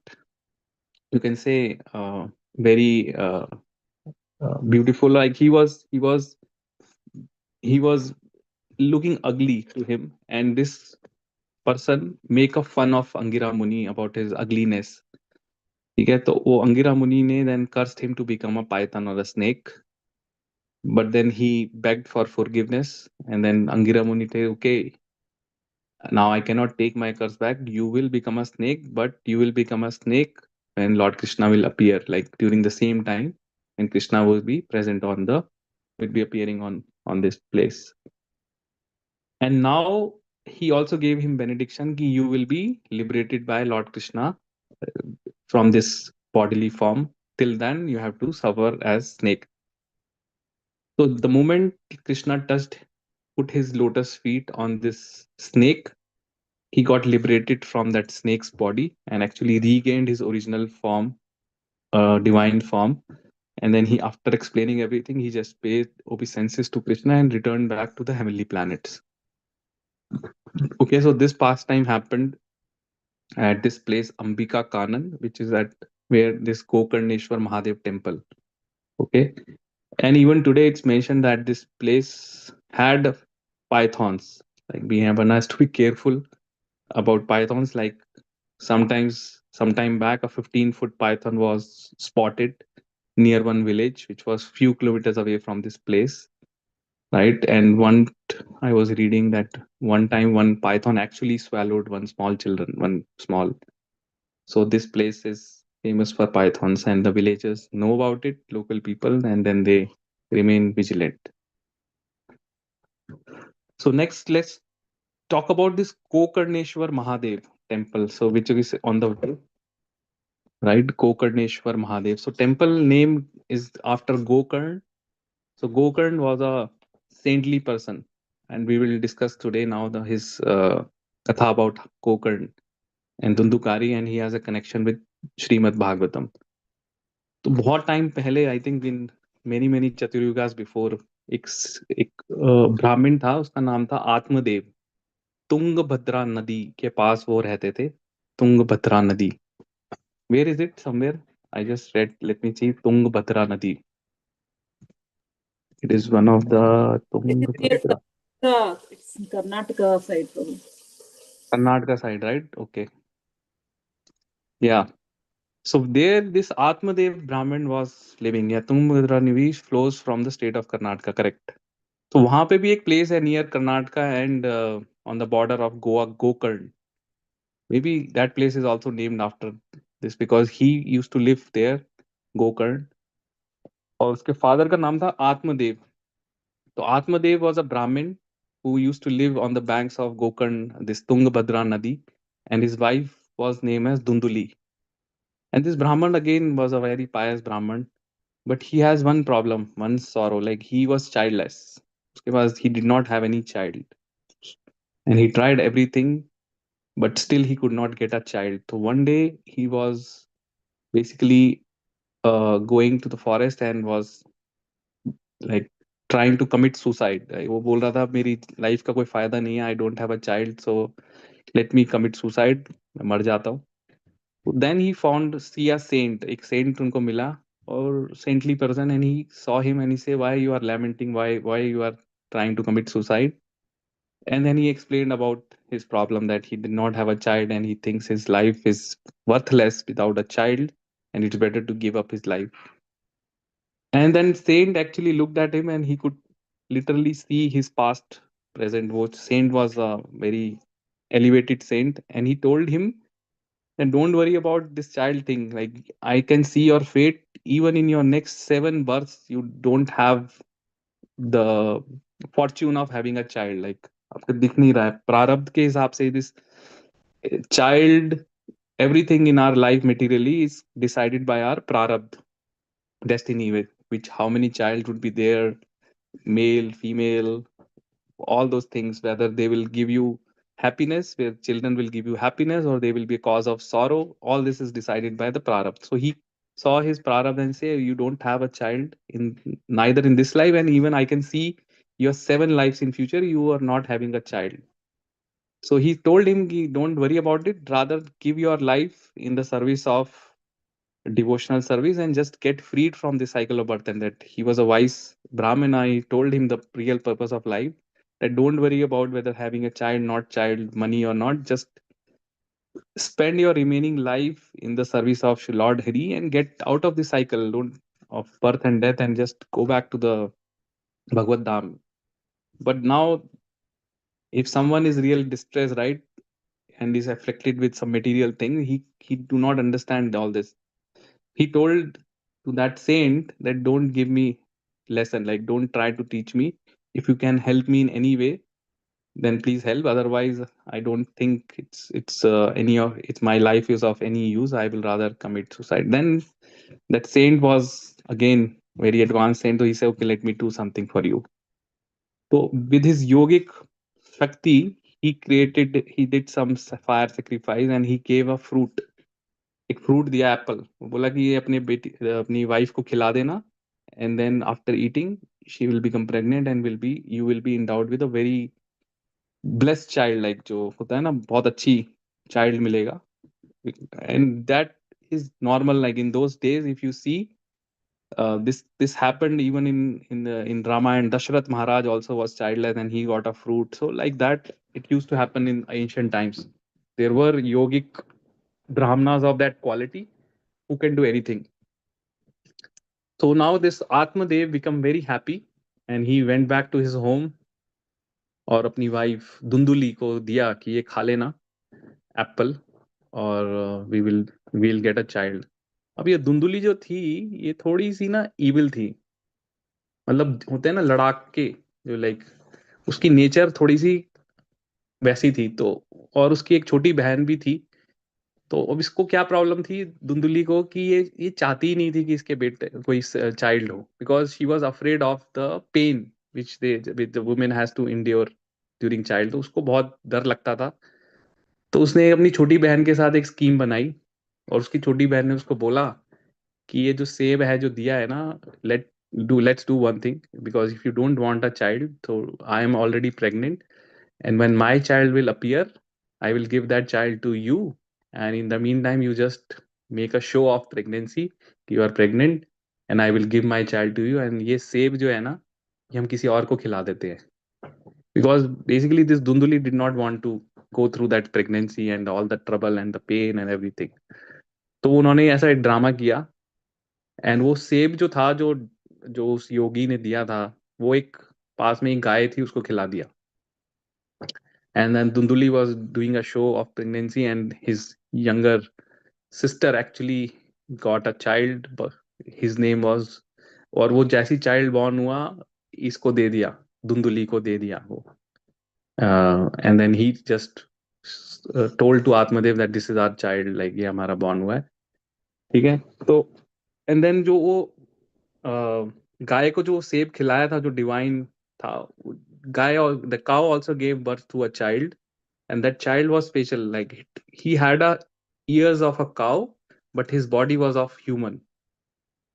you can say, very beautiful. Like he was looking ugly to him, and this person make a fun of Angira Muni about his ugliness. ठीक है. तो वो अंगिरा मुनि ने then cursed him to become a python or a snake, but then he begged for forgiveness, and then Angira Muni said, okay, now I cannot take my curse back. You will become a snake, but you will become a snake when Lord Krishna will appear, like during the same time, and Krishna will be present will be appearing on this place. And now he also gave him benediction ki you will be liberated by Lord Krishna from this bodily form. Till then, you have to suffer as snake. So the moment Krishna put his lotus feet on this snake, he got liberated from that snake's body and actually regained his original form, divine form. And then he, after explaining everything, he just paid obeisances to Krishna and returned back to the heavenly planets. Okay, so this pastime happened at this place Ambika Kanan, which is at where this Gokarneshwar Mahadev temple. Okay, and even today it's mentioned that this place had pythons. Like we have one has to be careful about pythons. Like sometime back, a 15-foot python was spotted near one village, which was few kilometers away from this place, right? And I was reading that one time one python actually swallowed one small. So this place is famous for pythons, and the villagers know about it, local people, and then they remain vigilant. So next, let's talk about this Gokarneshwar Mahadev temple. So which is on the way, right? Gokarneshwar Mahadev. So temple name is after Gokarn. So Gokarn was a saintly person, and we will discuss today now his katha about Gokarn and Dundukari, and he has a connection with Srimad Bhagavatam. तो बहुत time पहले I think in many many Chaturyugas before एक ब्राह्मण था, उसका नाम था आत्मदेव. तुंगभद्रा नदी के पास वो रहते थे. तुंगभद्रा नदी, where is it? Somewhere I just read, let me see. Tungabhadra नदी, it is one of the Tungabhadra. It's in Karnataka side, Prabhu. Karnataka side, right? Okay. Yeah. So there, this Atmadev Brahmin was living. Yeah, Tungabhadra Nivi flows from the state of Karnataka, correct? So वहाँ पे भी एक place है near Karnataka and on the border of Goa, Gokarn. Maybe that place is also named after this because he used to live there, Gokarn. और उसके father का नाम था आत्मदेव. So Atmadev was a Brahmin who used to live on the banks of Gokarn, this Tungabhadra Nadi, and his wife was named as Dunduli. And this Brahman again was a very pious Brahman, but he has one problem, one sorrow, like he was childless. Because he did not have any child. And he tried everything, but still he could not get a child. So one day he was basically going to the forest and was like trying to commit suicide. वो बोल रहा था मेरी life का कोई फायदा नहीं है, I don't have a child, so let me commit suicide, मैं मर जाता हूँ. Then he found see a saint, एक saint उनको मिला, और saintly person, and he saw him and he said, why you are lamenting, why you are trying to commit suicide? And then he explained about his problem, that he did not have a child and he thinks his life is worthless without a child and it's better to give up his life. And then saint actually looked at him and he could literally see his past, present. What saint was a very elevated saint, and he told him, and don't worry about this child thing. Like I can see your fate. Even in your next 7 births, you don't have the fortune of having a child. Like आपको दिख नहीं रहा है प्रारब्ध के हिसाब से this child, everything in our life materially is decided by our prarabdh destiny, with which how many child would be there, male, female, all those things, whether they will give you happiness, where children will give you happiness, or they will be a cause of sorrow. All this is decided by the prarabdh. So he saw his prarabdh and say, you don't have a child in neither in this life, and even I can see your 7 lives in future you are not having a child. So he told him, don't worry about it, rather give your life in the service of devotional service and just get freed from the cycle of birth. And that he was a wise Brahmin. I told him the real purpose of life, that don't worry about whether having a child, not child, money or not, just spend your remaining life in the service of Lord Hari and get out of the cycle of birth and death and just go back to the Bhagavad Dham. But now, if someone is real distressed, right, and is afflicted with some material thing, he do not understand all this. He told to that saint that don't give me lesson, like don't try to teach me. If you can help me in any way, then please help. Otherwise, I don't think it's my life is of any use. I will rather commit suicide. Then that saint was again very advanced saint. So he said, okay, let me do something for you. So with his yogic shakti, he did some fire sacrifice and he gave a fruit. एक fruit दिया apple, वो बोला कि ये अपनी wife को खिला देना, and then after eating she will become pregnant and you will be endowed with a very blessed child, like जो होता है ना, बहुत अच्छी चाइल्ड मिलेगा. And that is normal, like in those days if you see this happened even in Ramayana. Dashrath Maharaj also was childless and he got a fruit. So like that, it used to happen in ancient times. There were yogic brahmanas of that quality who can do anything. So now this Atmadev become very happy and he went back to his home और अपनी wife Dhundhuli को दिया कि ये खा लेना apple और we will get a child. अब ये धुंधुली जो थी ये थोड़ी सी ना इविल थी, मतलब होते हैं ना लड़ाके, जो लाइक उसकी नेचर थोड़ी सी वैसी थी. तो और उसकी एक छोटी बहन भी थी. तो अब इसको क्या प्रॉब्लम थी धुंधुली को कि ये चाहती ही नहीं थी कि इसके बेटे कोई चाइल्ड हो, because she was afraid of the pain which the women has to endure during child. तो उसको बहुत डर लगता था. तो उसने अपनी छोटी बहन के साथ एक स्कीम बनाई और उसकी छोटी बहन ने उसको बोला कि ये जो सेब है जो दिया है ना, let's do one thing, because if you don't want a child, तो I am already pregnant, and when my child will appear, I will give that child to you, and in the meantime you just make a show of pregnancy, you are pregnant, and I will give my child to you. And ये सेब जो है ना, ये हम किसी और को खिला देते हैं, because basically this Dunduli did not want to go through that pregnancy and all the trouble and the pain and everything. तो उन्होंने ऐसा एक ड्रामा किया, एंड वो सेब जो था जो जो उस योगी ने दिया था, वो एक पास में एक गाय थी उसको खिला दिया. And then Dunduli was doing a show of pregnancy, and his younger sister actually got a child, but his name was, और वो जैसी child born हुआ इसको दे दिया, Dunduli को दे दिया वो. And then he just told to Atmadev that this is our child, like ये हमारा born हुआ है, ठीक है. तो and then जो वो गाय को जो सेब खिलाया था जो डिवाइन था, गाय, the cow also gave birth to a child, and that child was special, like he had a ears of a cow but his body was of human,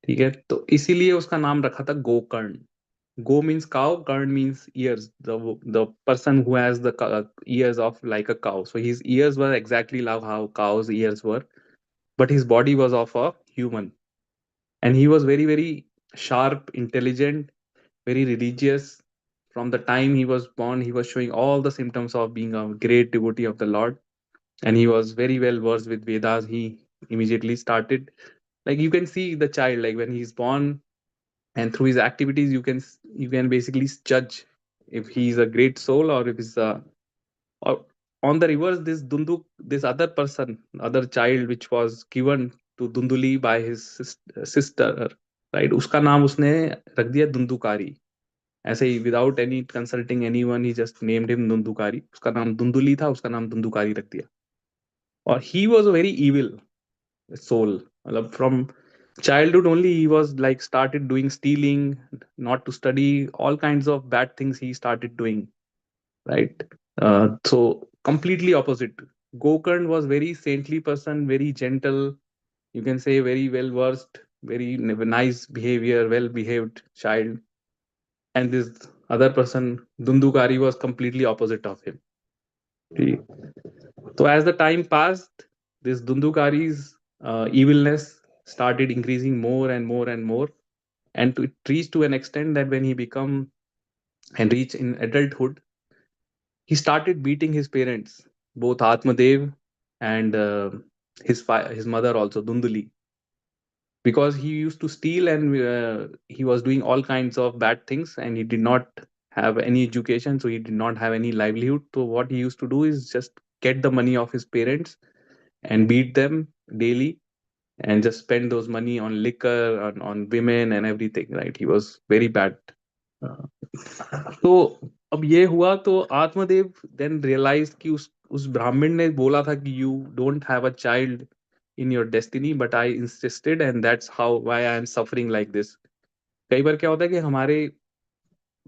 ठीक है. तो इसीलिए उसका नाम रखा था Gokarna. Go means cow, Karn means ears. The person who has the ears of like a cow. So his ears were exactly like how cow's ears were, but his body was of a human. And he was very, very sharp, intelligent, very religious. From the time he was born, he was showing all the symptoms of being a great devotee of the Lord. And he was very well versed with Vedas. He immediately started, like you can see the child, like when he's born, and through his activities you can basically judge if he's a great soul or if he's a, or on the reverse, this other person, other child which was given to Dunduli by his sister, right, उसका नाम उसने रख दिया दुंदुकारी, ऐसे ही without any consulting anyone, he just named him दुंदुकारी. उसका नाम दुंदुली था, उसका नाम दुंदुकारी रख दिया. और he was a very evil soul, मतलब from childhood only he was like started doing stealing, not to study, all kinds of bad things he started doing, right. So completely opposite. Gokarn was very saintly person, very gentle, you can say very well versed, very nice behavior, well behaved child. And this other person Dundukari was completely opposite of him. So as the time passed, this Dundukari's evilness started increasing more and more and more, and it reached to an extent that when he become and reached in adulthood, he started beating his parents, both Atmadev and his mother also Dunduli, because he used to steal and he was doing all kinds of bad things, and he did not have any education, so he did not have any livelihood. So what he used to do is just get the money of his parents and beat them daily and just spend those money on liquor, on women and everything, right. He was very bad. So अब ये हुआ तो आत्मदेव then realise कि उस ब्राह्मण ने बोला था कि you don't have a child in your destiny, but I insisted and that's how why I am suffering like this. कई बार क्या होता है कि हमारे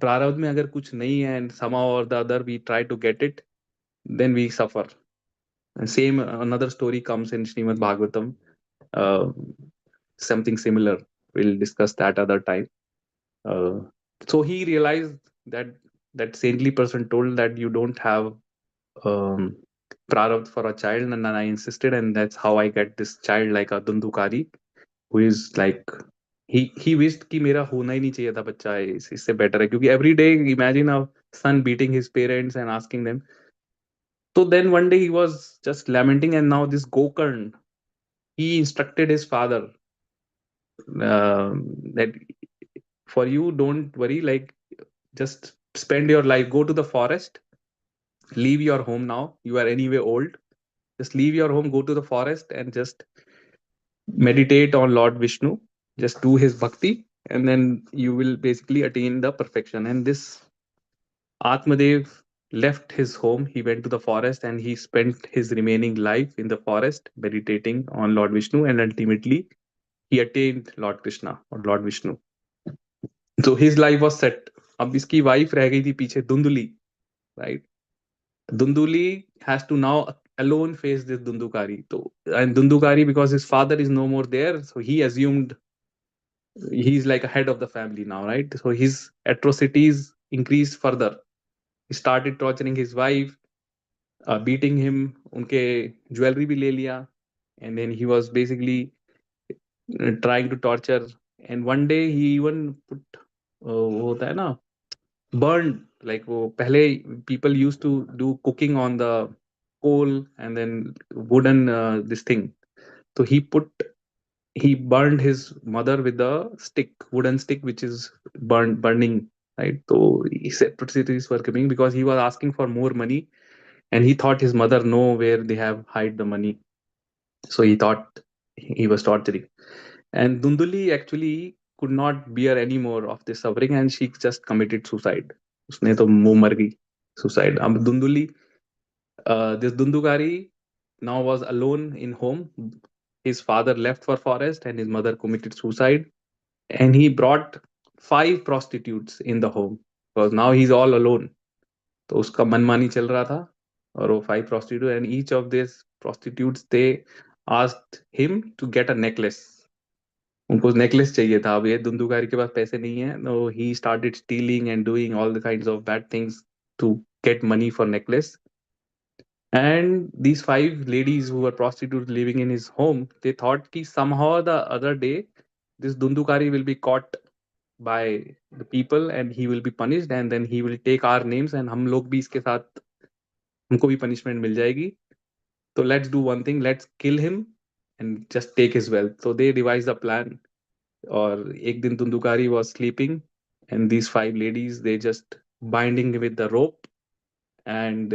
प्रारब्ध में अगर कुछ नहीं है and somehow or the other we try to get it, then we suffer. And same another story comes in Srimad Bhagavatam, uh, something similar. We'll discuss that other time. uh, so he realized that that saintly person told that you don't have um, prarabdha for a child, and then I insisted, and that's how I get this child like a Dundukari, who is like he wished कि मेरा होना ही नहीं चाहिए था बच्चा, इससे better है, क्योंकि every day imagine a son beating his parents and asking them. So then one day he was just lamenting, and now this Gokarn, he instructed his father, that for you don't worry, like just spend your life, go to the forest, leave your home. Now you are anyway old, just leave your home, go to the forest and just meditate on Lord Vishnu, just do his bhakti, and then you will basically attain the perfection. And this Atmadev left his home, he went to the forest, and he spent his remaining life in the forest meditating on Lord Vishnu, and ultimately he attained Lord Krishna or Lord Vishnu. So his life was set. अब इसकी wife रह गई थी पीछे, धुंधली, right? Dunduli has to now alone face this Dundukari. So, and Dundukari, because his father is no more there, so he assumed he's like a head of the family now, right? So his atrocities increased further. He started torturing his wife, beating him, unke jewelry bhi le liya, and then he was basically trying to torture. And one day he even put, वो होता है ना, burned, like वो पहले people used to do cooking on the coal and then wooden this thing. So he burned his mother with a stick, wooden stick, which is burning, right? So his atrocities were coming because he was asking for more money, and he thought his mother know where they have hide the money. So he thought he was torturing. And Dunduli actually could not bear any more of this suffering, and she just committed suicide. उसने तो वो मर गई, suicide. अब Dunduli, this Dundukari now was alone in home. His father left for forest, and his mother committed suicide. And he brought 5 prostitutes in the home because now he's all alone. तो उसका मनमानी चल रहा था, और वो 5 prostitutes, and each of these prostitutes they asked him to get a necklace. उनको necklace चाहिए था. अब ये धुंधुकारी के पास पैसे नहीं है, no, he started stealing and doing all the kinds of bad things to get money for necklace. And these 5 ladies who were prostitutes living in his home, they thought कि somehow the other day this Dundukari will be caught by the people and he will be punished, and then he will take our names and हम लोग भी इसके साथ, हमको भी punishment मिल जाएगी. So let's do one thing, let's kill him and just take his wealth. So they devised a plan. और एक दिन Dundukari was sleeping, and these 5 ladies they just binding him with the rope, and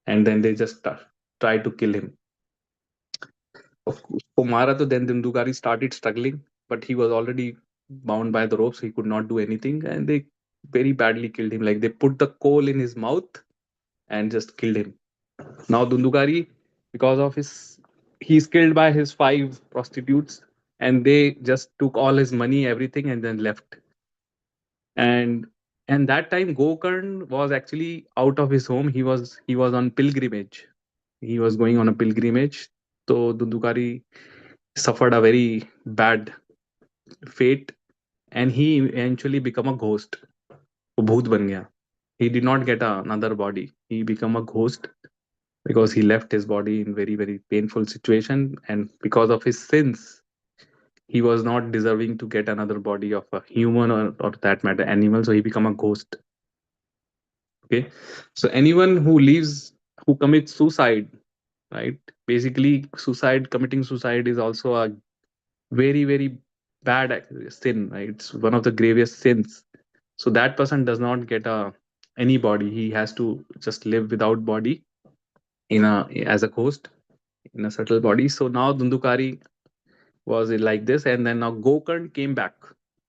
then they just try to kill him. उसको मारा तो then Dundukari started struggling, but he was already bound by the rope, so he could not do anything, and they very badly killed him. Like they put the coal in his mouth and just killed him. Now Dundukari, because of he's killed by his 5 prostitutes, and they just took all his money, everything, and then left. And that time Gokarn was actually out of his home. He was on pilgrimage. He was going on a pilgrimage. So Dundukari suffered a very bad fate, and he eventually became a ghost. वो भूत बन गया. He did not get another body. He became a ghost because he left his body in very, very painful situation, and because of his sins, he was not deserving to get another body of a human, or that matter animal, so he become a ghost. Okay, so anyone who commits suicide, right, basically committing suicide is also a very, very bad sin, right? It's one of the gravest sins. So that person does not get any body. He has to just live without body as a ghost in a subtle body. So now Dundukari was like this, and then now Gokarn came back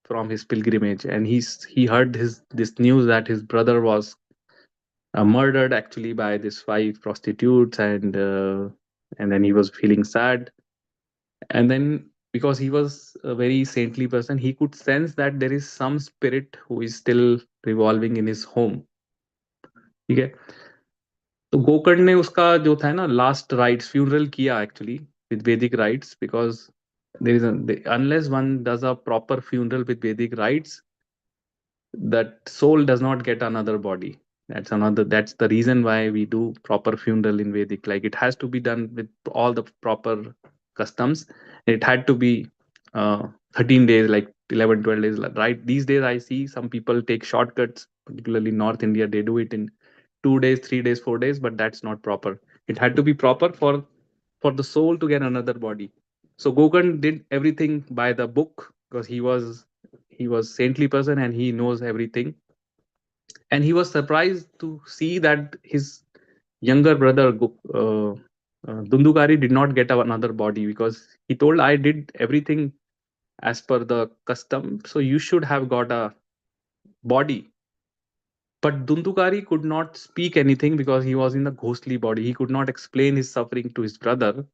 from his pilgrimage, and he heard this news that his brother was murdered actually by these 5 prostitutes, and then he was feeling sad. And then, because he was a very saintly person, he could sense that there is some spirit who is still revolving in his home. ठीक है. तो गोकर्ण ने उसका जो था ना last rites funeral किया actually with वैदिक rights, because there is unless one does a proper funeral with Vedic rites, that soul does not get another body. That's the reason why we do proper funeral in Vedic. Like, it has to be done with all the proper customs. It had to be 13 days, like 11-12 days, right? These days I see some people take shortcuts, particularly North India. They do it in 2 days, 3 days, 4 days, but that's not proper. It had to be proper for the soul to get another body. So Gokarn did everything by the book, because he was saintly person and he knows everything. And he was surprised to see that his younger brother Dundukari did not get another body, because he told, I did everything as per the custom, so you should have got a body. But Dundukari could not speak anything because he was in a ghostly body. He could not explain his suffering to his brother.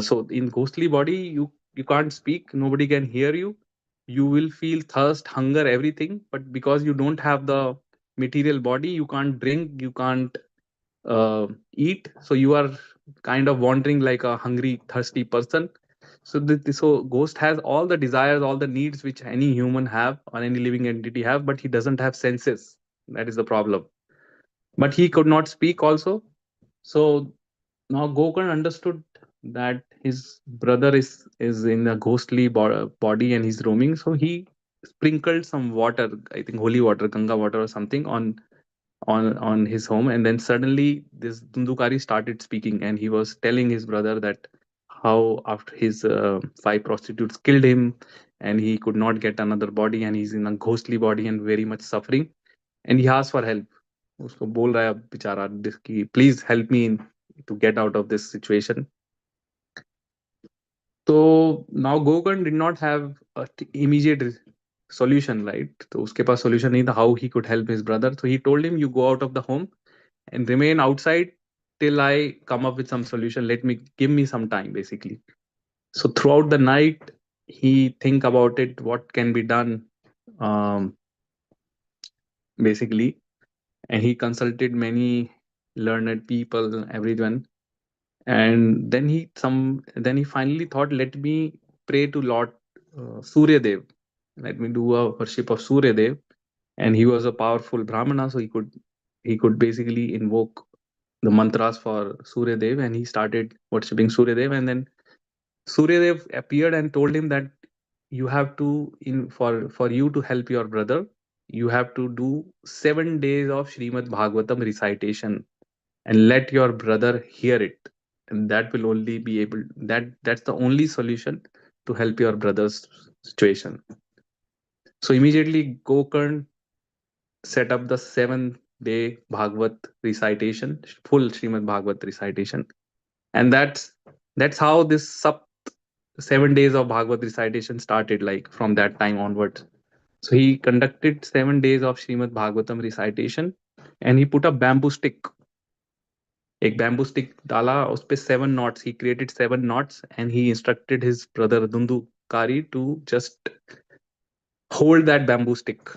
So in ghostly body, you can't speak, nobody can hear you. You will feel thirst, hunger, everything. But because you don't have the material body, you can't drink, you can't eat. So you are kind of wandering like a hungry, thirsty person. So ghost has all the desires, all the needs which any human have or any living entity have, but he doesn't have senses. That is the problem. But he could not speak also. So now Gokarn understood that his brother is in a ghostly body and he's roaming. So he sprinkled some water, I think holy water, Ganga water or something, on his home. And then suddenly this Dundukari started speaking, and he was telling his brother that how after his 5 prostitutes killed him, and he could not get another body, and he's in a ghostly body and very much suffering, and he asked for help. उसको बोल रहा है अब बेचारा कि please help me to get out of this situation. तो now Gokarna did not have immediate solution, right? तो उसके पास solution नहीं था how he could help his brother. So he told him, you go out of the home and remain outside till I come up with some solution. Give me some time, basically. So throughout the night, he think about it, what can be done, um, basically. And he consulted many learned people, everyone. And then he finally thought, let me pray to Lord Surya Dev. Let me do a worship of Surya Dev. And he was a powerful Brahmana, so he could basically invoke the mantras for Surya Dev, and he started worshipping Surya Dev. And then Surya Dev appeared and told him that you have to, for you to help your brother, you have to do 7 days of Srimad Bhagavatam recitation and let your brother hear it, and that will only be able, that's the only solution to help your brother's situation. So immediately Gokarn set up the 7-day Bhagavat recitation, full Srimad Bhagavat recitation. And that's how this 7 days of Bhagavat recitation started, like from that time onwards. So he conducted 7 days of Srimad Bhagavatam recitation, and he put a bamboo stick. एक bamboo stick डाला, उस पे 7 knots. He created 7 knots, and he instructed his brother Dundukari to just hold that bamboo stick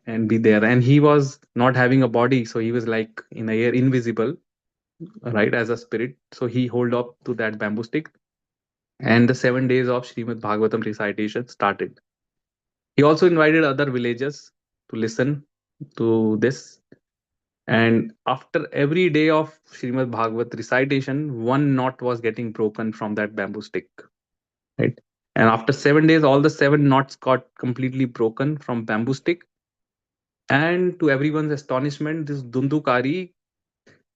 and be there. And he was not having a body, so he was like in the air, invisible, right, as a spirit. So he hold up to that bamboo stick, and the 7 days of Srimad Bhagavatam recitation started. He also invited other villagers to listen to this. And after every day of Srimad Bhagavat recitation, 1 knot was getting broken from that bamboo stick, right? And after 7 days, all the 7 knots got completely broken from bamboo stick. And to everyone's astonishment, this Dundukari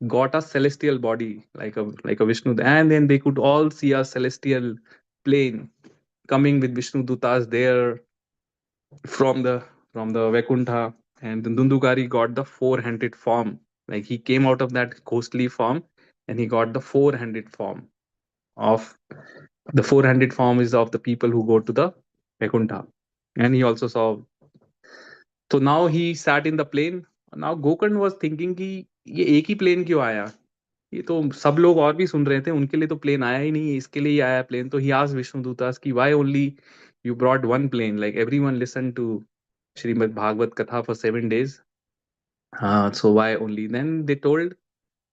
got a celestial body, like a Vishnu, and then they could all see a celestial plane coming with Vishnu Dutas there from the Vaikuntha. And then Dundukari got the 400 form. Like, he came out of that ghostly form, and he got the 400 form of the 400 form is of the people who go to the Vaikuntha. And he also saw. So now he sat in the plane Now Gokern was thinking कि ये एक ही plane क्यों आया, ये तो सब लोग और भी सुन रहे थे, उनके लिए तो प्लेन आया ही नहीं, इसके लिए ही आया प्लेन. तो he asked विष्णुदूतास कि why only you brought one plane, like everyone listened to Srimad Bhagavad Katha for 7 days, so why only? Then they told,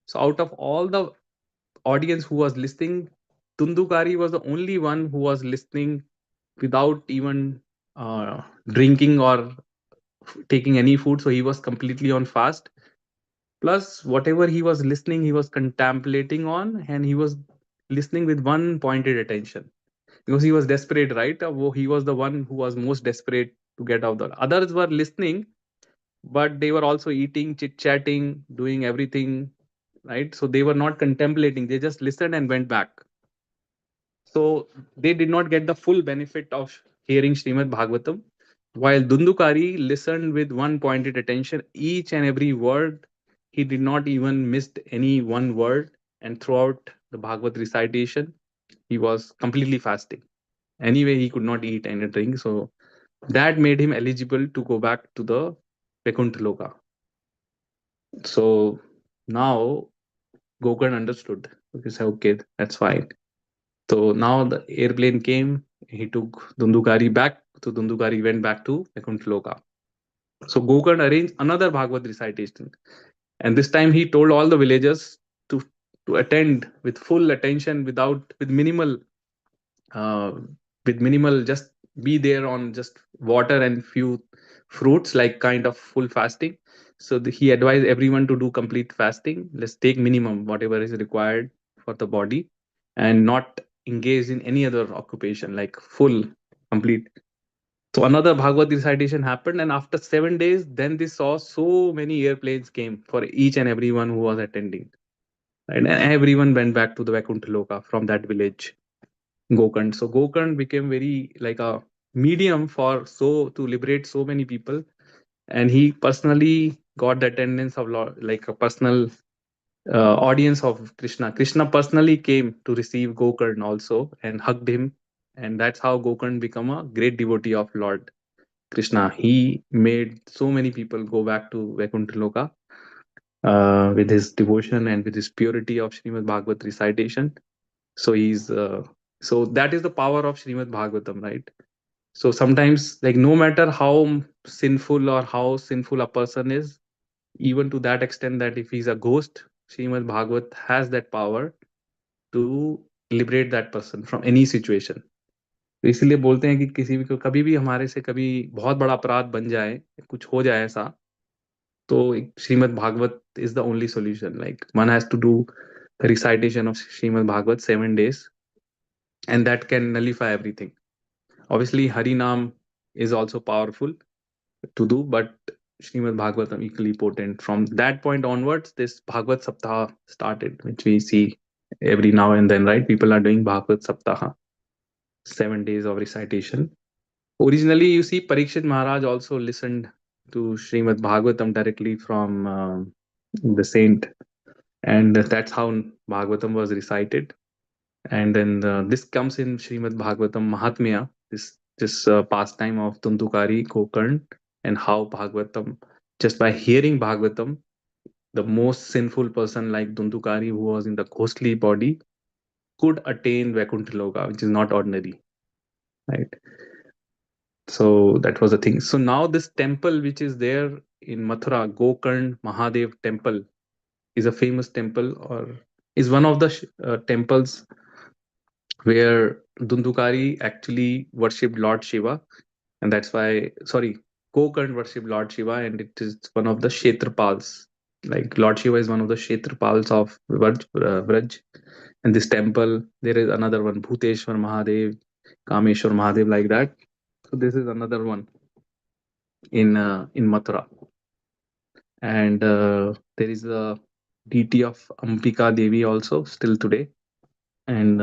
so out of all the audience who was listening, Tundukari was the only one who was listening without even drinking or taking any food. So he was completely on fast. Plus, whatever he was listening, he was contemplating on, and he was listening with one pointed attention because he was desperate, right? He was the one who was most desperate to get out. The others were listening, but they were also eating, chit chatting, doing everything, right? So they were not contemplating, they just listened and went back. So they did not get the full benefit of hearing Srimad Bhagavatam, while Dundukari listened with one pointed attention, each and every word. He did not even miss any one word, and throughout the Bhagavad recitation, he was completely fasting. Anyway, he could not eat and drink, so that made him eligible to go back to the Vaikuntha Loka. So now Gokarn understood. He said, okay, that's fine. So now the airplane came, he took Dundukari back. So Dundukari went back to Vaikuntha Loka. So Gokarn arranged another Bhagavad recitation. And this time he told all the villagers to attend with full attention, with minimal, just be there on just water and few fruits, like kind of full fasting. So he advised everyone to do complete fasting. Let's take minimum whatever is required for the body, and not engage in any other occupation, like full complete. So another Bhagavad recitation happened, and after 7 days, then they saw so many airplanes came for each and everyone who was attending. Right? And everyone went back to the Vaikuntha Loka from that village, Gokarn. So Gokarn became very like a medium to liberate so many people, and he personally got the attendance of like a personal audience of Krishna. Krishna personally came to receive Gokarn also and hugged him, and that's how Gokarn became a great devotee of Lord Krishna. He made so many people go back to Vaikuntha Loka with his devotion and with his purity of Srimad Bhagavad recitation. So so that is the power of Srimad Bhagavatam, right? So sometimes, like, no matter how sinful a person is, even to that extent that if he's a ghost, Srimad Bhagavat has that power to liberate that person from any situation. तो इसलिए बोलते हैं कि किसी भी कभी भी हमारे से कभी बहुत बड़ा अपराध बन जाए, कुछ हो जाए ऐसा, तो Shrimad Bhagavat is the only solution. Like, one has to do the recitation of Srimad Bhagavat 7 days, and that can nullify everything. Obviously, Harinam is also powerful to do, but Srimad Bhagavatam equally potent. From that point onwards, this Bhagavad Saptaha started, which we see every now and then, right? People are doing Bhagavad Saptaha, 7 days of recitation. Originally, you see, Parikshit Maharaj also listened to Srimad Bhagavatam directly from the saint, and that's how Bhagavatam was recited. And then this comes in Srimad Bhagavatam Mahatmya, this pastime of Tundukari, Gokarn, and how Bhagavatam, just by hearing Bhagavatam, the most sinful person like Tundukari, who was in the ghostly body, could attain Vaikuntha Loka, which is not ordinary, right? So that was the thing. So now this temple which is there in Mathura, Gokarn Mahadev temple, is a famous temple, or is one of the temples where Dundukari actually worshipped Lord Shiva, and that's why, Gokarn worshipped Lord Shiva, and it is one of the Kshetrapals. Like, Lord Shiva is one of the Kshetrapals of Vraj, and this temple, there is another one, Bhuteshwar Mahadev, Kameshwar Mahadev, like that. So this is another one in Mathura, and there is a deity of Ambika Devi also still today, and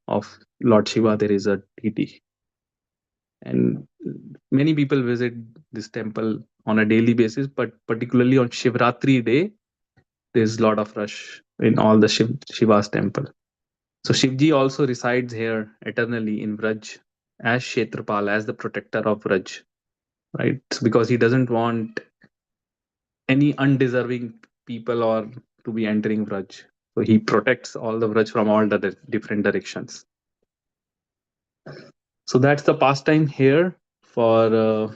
of Lord Shiva there is a deity, and many people visit this temple on a daily basis, but particularly on Shivratri day, there's a lot of rush in all the Shiva's temple. So Shivji also resides here eternally in Vraj as Kshetrapal, as the protector of Vraj, right? So because he doesn't want any undeserving people or to be entering Vraj. So he protects all the Vraj from all the different directions. So that's the pastime here for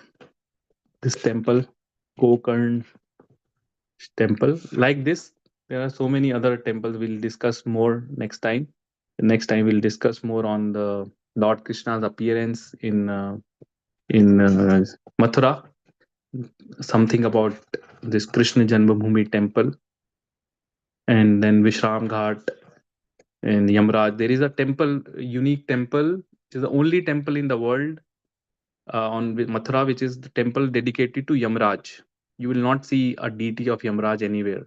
this temple, Gokarn temple. Like this, there are so many other temples. We'll discuss more next time. Next time we'll discuss more on the Lord Krishna's appearance in Mathura. Something about this Krishna Janmabhoomi temple, and then Vishram Ghat and Yamraj. There is a temple, unique temple, which is the only temple in the world on Mathura, which is the temple dedicated to Yamraj. You will not see a deity of Yamraj anywhere.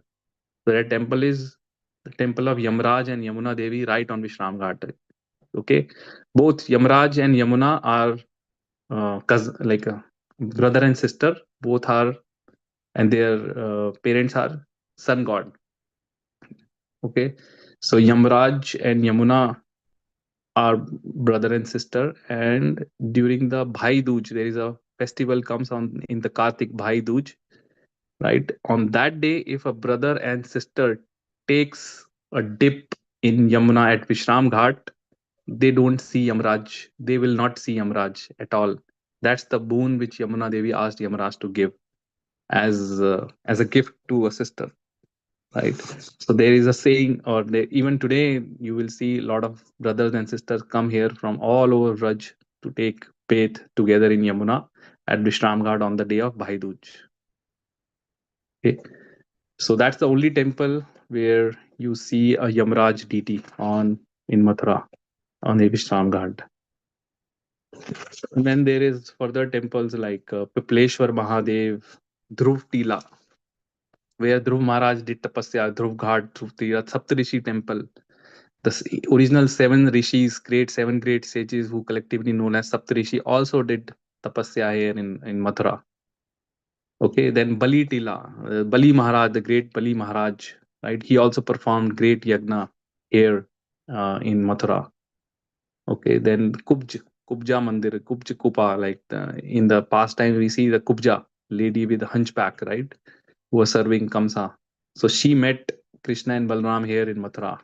So that temple is the temple of Yamraj and Yamuna Devi right on Vishram Ghat. Okay, both Yamraj and Yamuna are like a brother and sister. Both are, and their parents are sun god. Okay, so Yamraj and Yamuna are brother and sister, and during the Bhai Dooj, there is a festival comes on in the Kartik Bhai Dooj, right? On that day, if a brother and sister takes a dip in Yamuna at Vishram Ghat, they don't see Yamraj. They will not see Yamraj at all. That's the boon which Yamuna Devi asked Yamraj to give as a gift to a sister, right? So there is a saying, or even today you will see a lot of brothers and sisters come here from all over Raj to take bath together in Yamuna at Vishram Ghat on the day of Bhai Dooj. Okay, so that's the only temple where you see a Yamraj deity in Mathura on the Vishram Ghat. And then there is further temples like Pipleshwar Mahadev, Dhruv Tila, where Dhruv Maharaj did tapasya, Dhruv Ghat, Dhruv Tila, Saptarishi temple. The original seven great sages who collectively known as Saptarishi also did tapasya here in Mathura. Okay, then Bali Tila, Bali Maharaj, the great Bali Maharaj, right? He also performed great yagna here in Mathura. Okay, then Kubja Mandir, Kubja Kupa, like in the past time we see the Kubja lady with the hunchback, right? Who was serving Kamsa. So she met Krishna and Balram here in Mathura.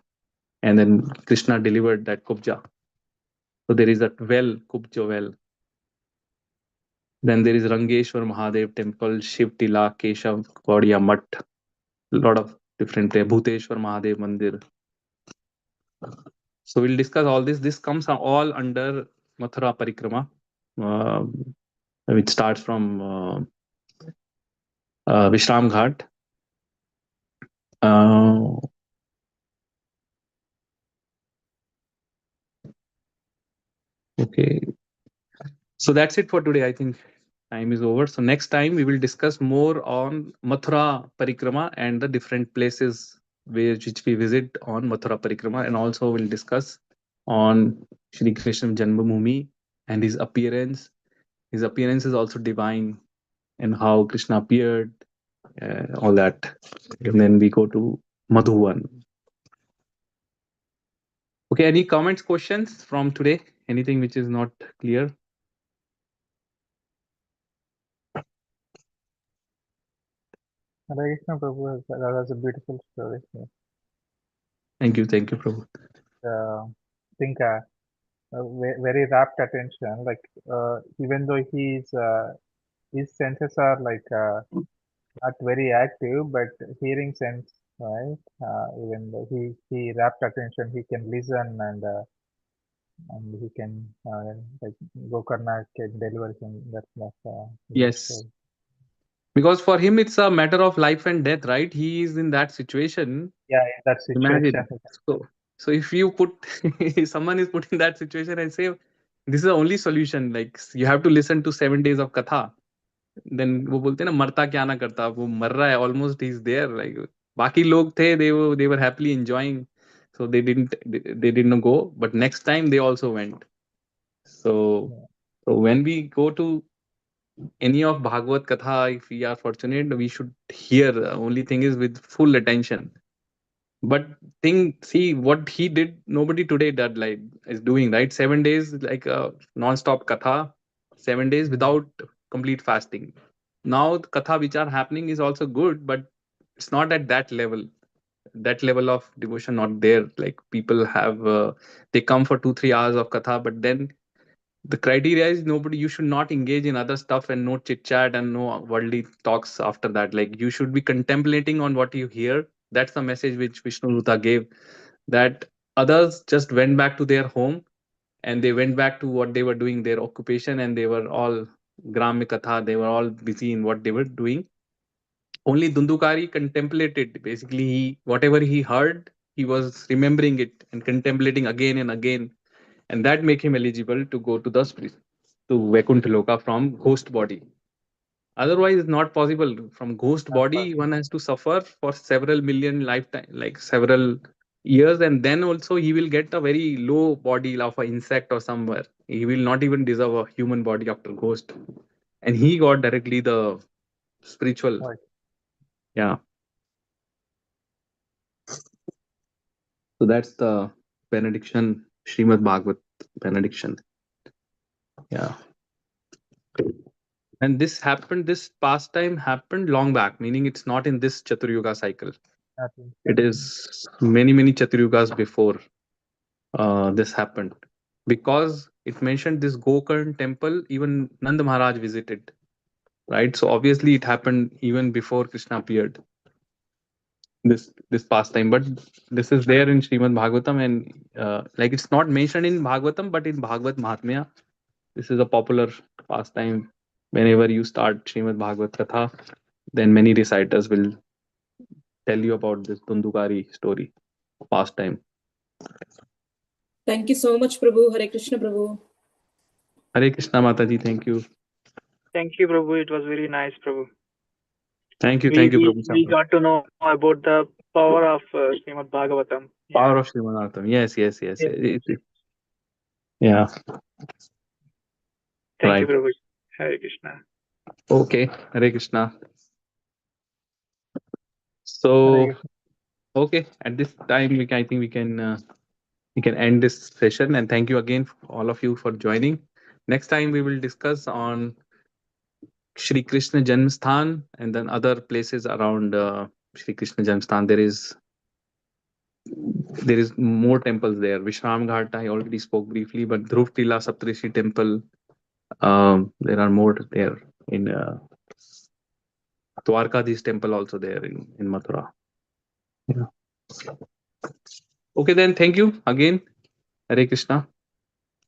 And then Krishna delivered that Kubja. So there is that well, Kubja well. Then there is Rangeshwar Mahadev temple, Shiv Tila, Keshav, Gaudiya Mutt. A lot of different Bhuteshwar Mahadev Mandir. So we'll discuss all this. This comes all under Mathura Parikrama, which starts from Vishram Ghat. Okay. So that's it for today. I think time is over. So next time we will discuss more on Mathura Parikrama and the different places which we visit on Mathura Parikrama, and also we'll discuss on Shri Krishna Janmabhoomi and his appearance. His appearance is also divine, and how Krishna appeared, all that. And then we go to Madhuvan. Okay, any comments, questions from today? Anything which is not clear? Hare Krishna Prabhu, that was a beautiful story. Yeah. Thank you, Prabhu. I think very rapt attention. Like even though his senses are like not very active, but hearing sense, right? Even though he rapt attention, he can listen and he can like Gokarna can deliver him. That's Yes. story. Because for him, it's a matter of life and death, right? He is in that situation. Yeah, in that situation. Imagine. So if you put, if someone is put in that situation and say, this is the only solution, like you have to listen to 7 days of katha, then वो बोलते हैं ना मरता क्या ना करता, वो मर रहा है, almost he's there. Like बाकी लोग थे, they were happily enjoying, so they didn't go, but next time they also went. So when we go to any of Bhagavad Katha, if we are fortunate, we should hear. The only thing is with full attention. But see what he did, nobody today that like is doing, right? 7 days like a non-stop Katha, 7 days without complete fasting. now the katha which are happening is also good, but it's not at that level. That level of devotion not there. Like people have, they come for 2-3 hours of katha, but then the criteria is nobody. You should not engage in other stuff and no chit chat and no worldly talks after that. Like you should be contemplating on what you hear. That's the message which Vishnu Ruta gave. That others just went back to their home and they went back to what they were doing, their occupation, and they were all Gramya Katha, they were all busy in what they were doing. Only Dundukari contemplated. Basically, whatever he heard, he was remembering it and contemplating again and again, and that make him eligible to go to the spirit, to Vaikuntha Loka from ghost body. Otherwise, it's not possible. From ghost body, one has to suffer for several million lifetime, like several years, and then also he will get a very low body of an insect or somewhere. He will not even deserve a human body after ghost. And he got directly the spiritual. Right. Yeah. So that's the benediction, Srimad Bhagavat benediction. Yeah. And this happened, this pastime happened long back, meaning it's not in this Chaturyuga cycle. It is many, many Chaturyugas before this happened. Because it mentioned this Gokarn temple, even Nanda Maharaj visited. Right? So obviously it happened even before Krishna appeared. This pastime, but this is there in Srimad Bhagavatam, and like it's not mentioned in Bhagavatam, but in Bhagavad Mahatmya, this is a popular pastime. Whenever you start Srimad Bhagavat Katha, then many reciters will tell you about this Dundukari story, pastime. Thank you so much, Prabhu. Hare Krishna, Prabhu. Hare Krishna Mataji, thank you. Thank you, Prabhu. It was very nice, Prabhu. Thank you, We Prabhu. got to know about the power of Srimad Bhagavatam. Power of Srimad Bhagavatam. Yes. Yes. Yeah. Thank you, Right. Prabhu. Hare Krishna. Okay, Hare Krishna. So, okay, at this time, I think we can end this session, and thank you again, all of you, for joining. Next time, we will discuss on Shri Krishna Janmasthan and then other places around Shri Krishna Janmasthan. There is more temples there. Vishram Ghat, I already spoke briefly, but Dhruv Tila Saptrishi temple. There are more there in Dwarkadhish temple also there in Mathura. Yeah. Okay, then thank you again. Hare Krishna.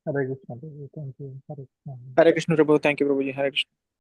Hare Krishna, Prabhu. Thank you. Hare Krishna. Hare Krishna, Prabhu. Thank you, Prabhuji. Hare Krishna.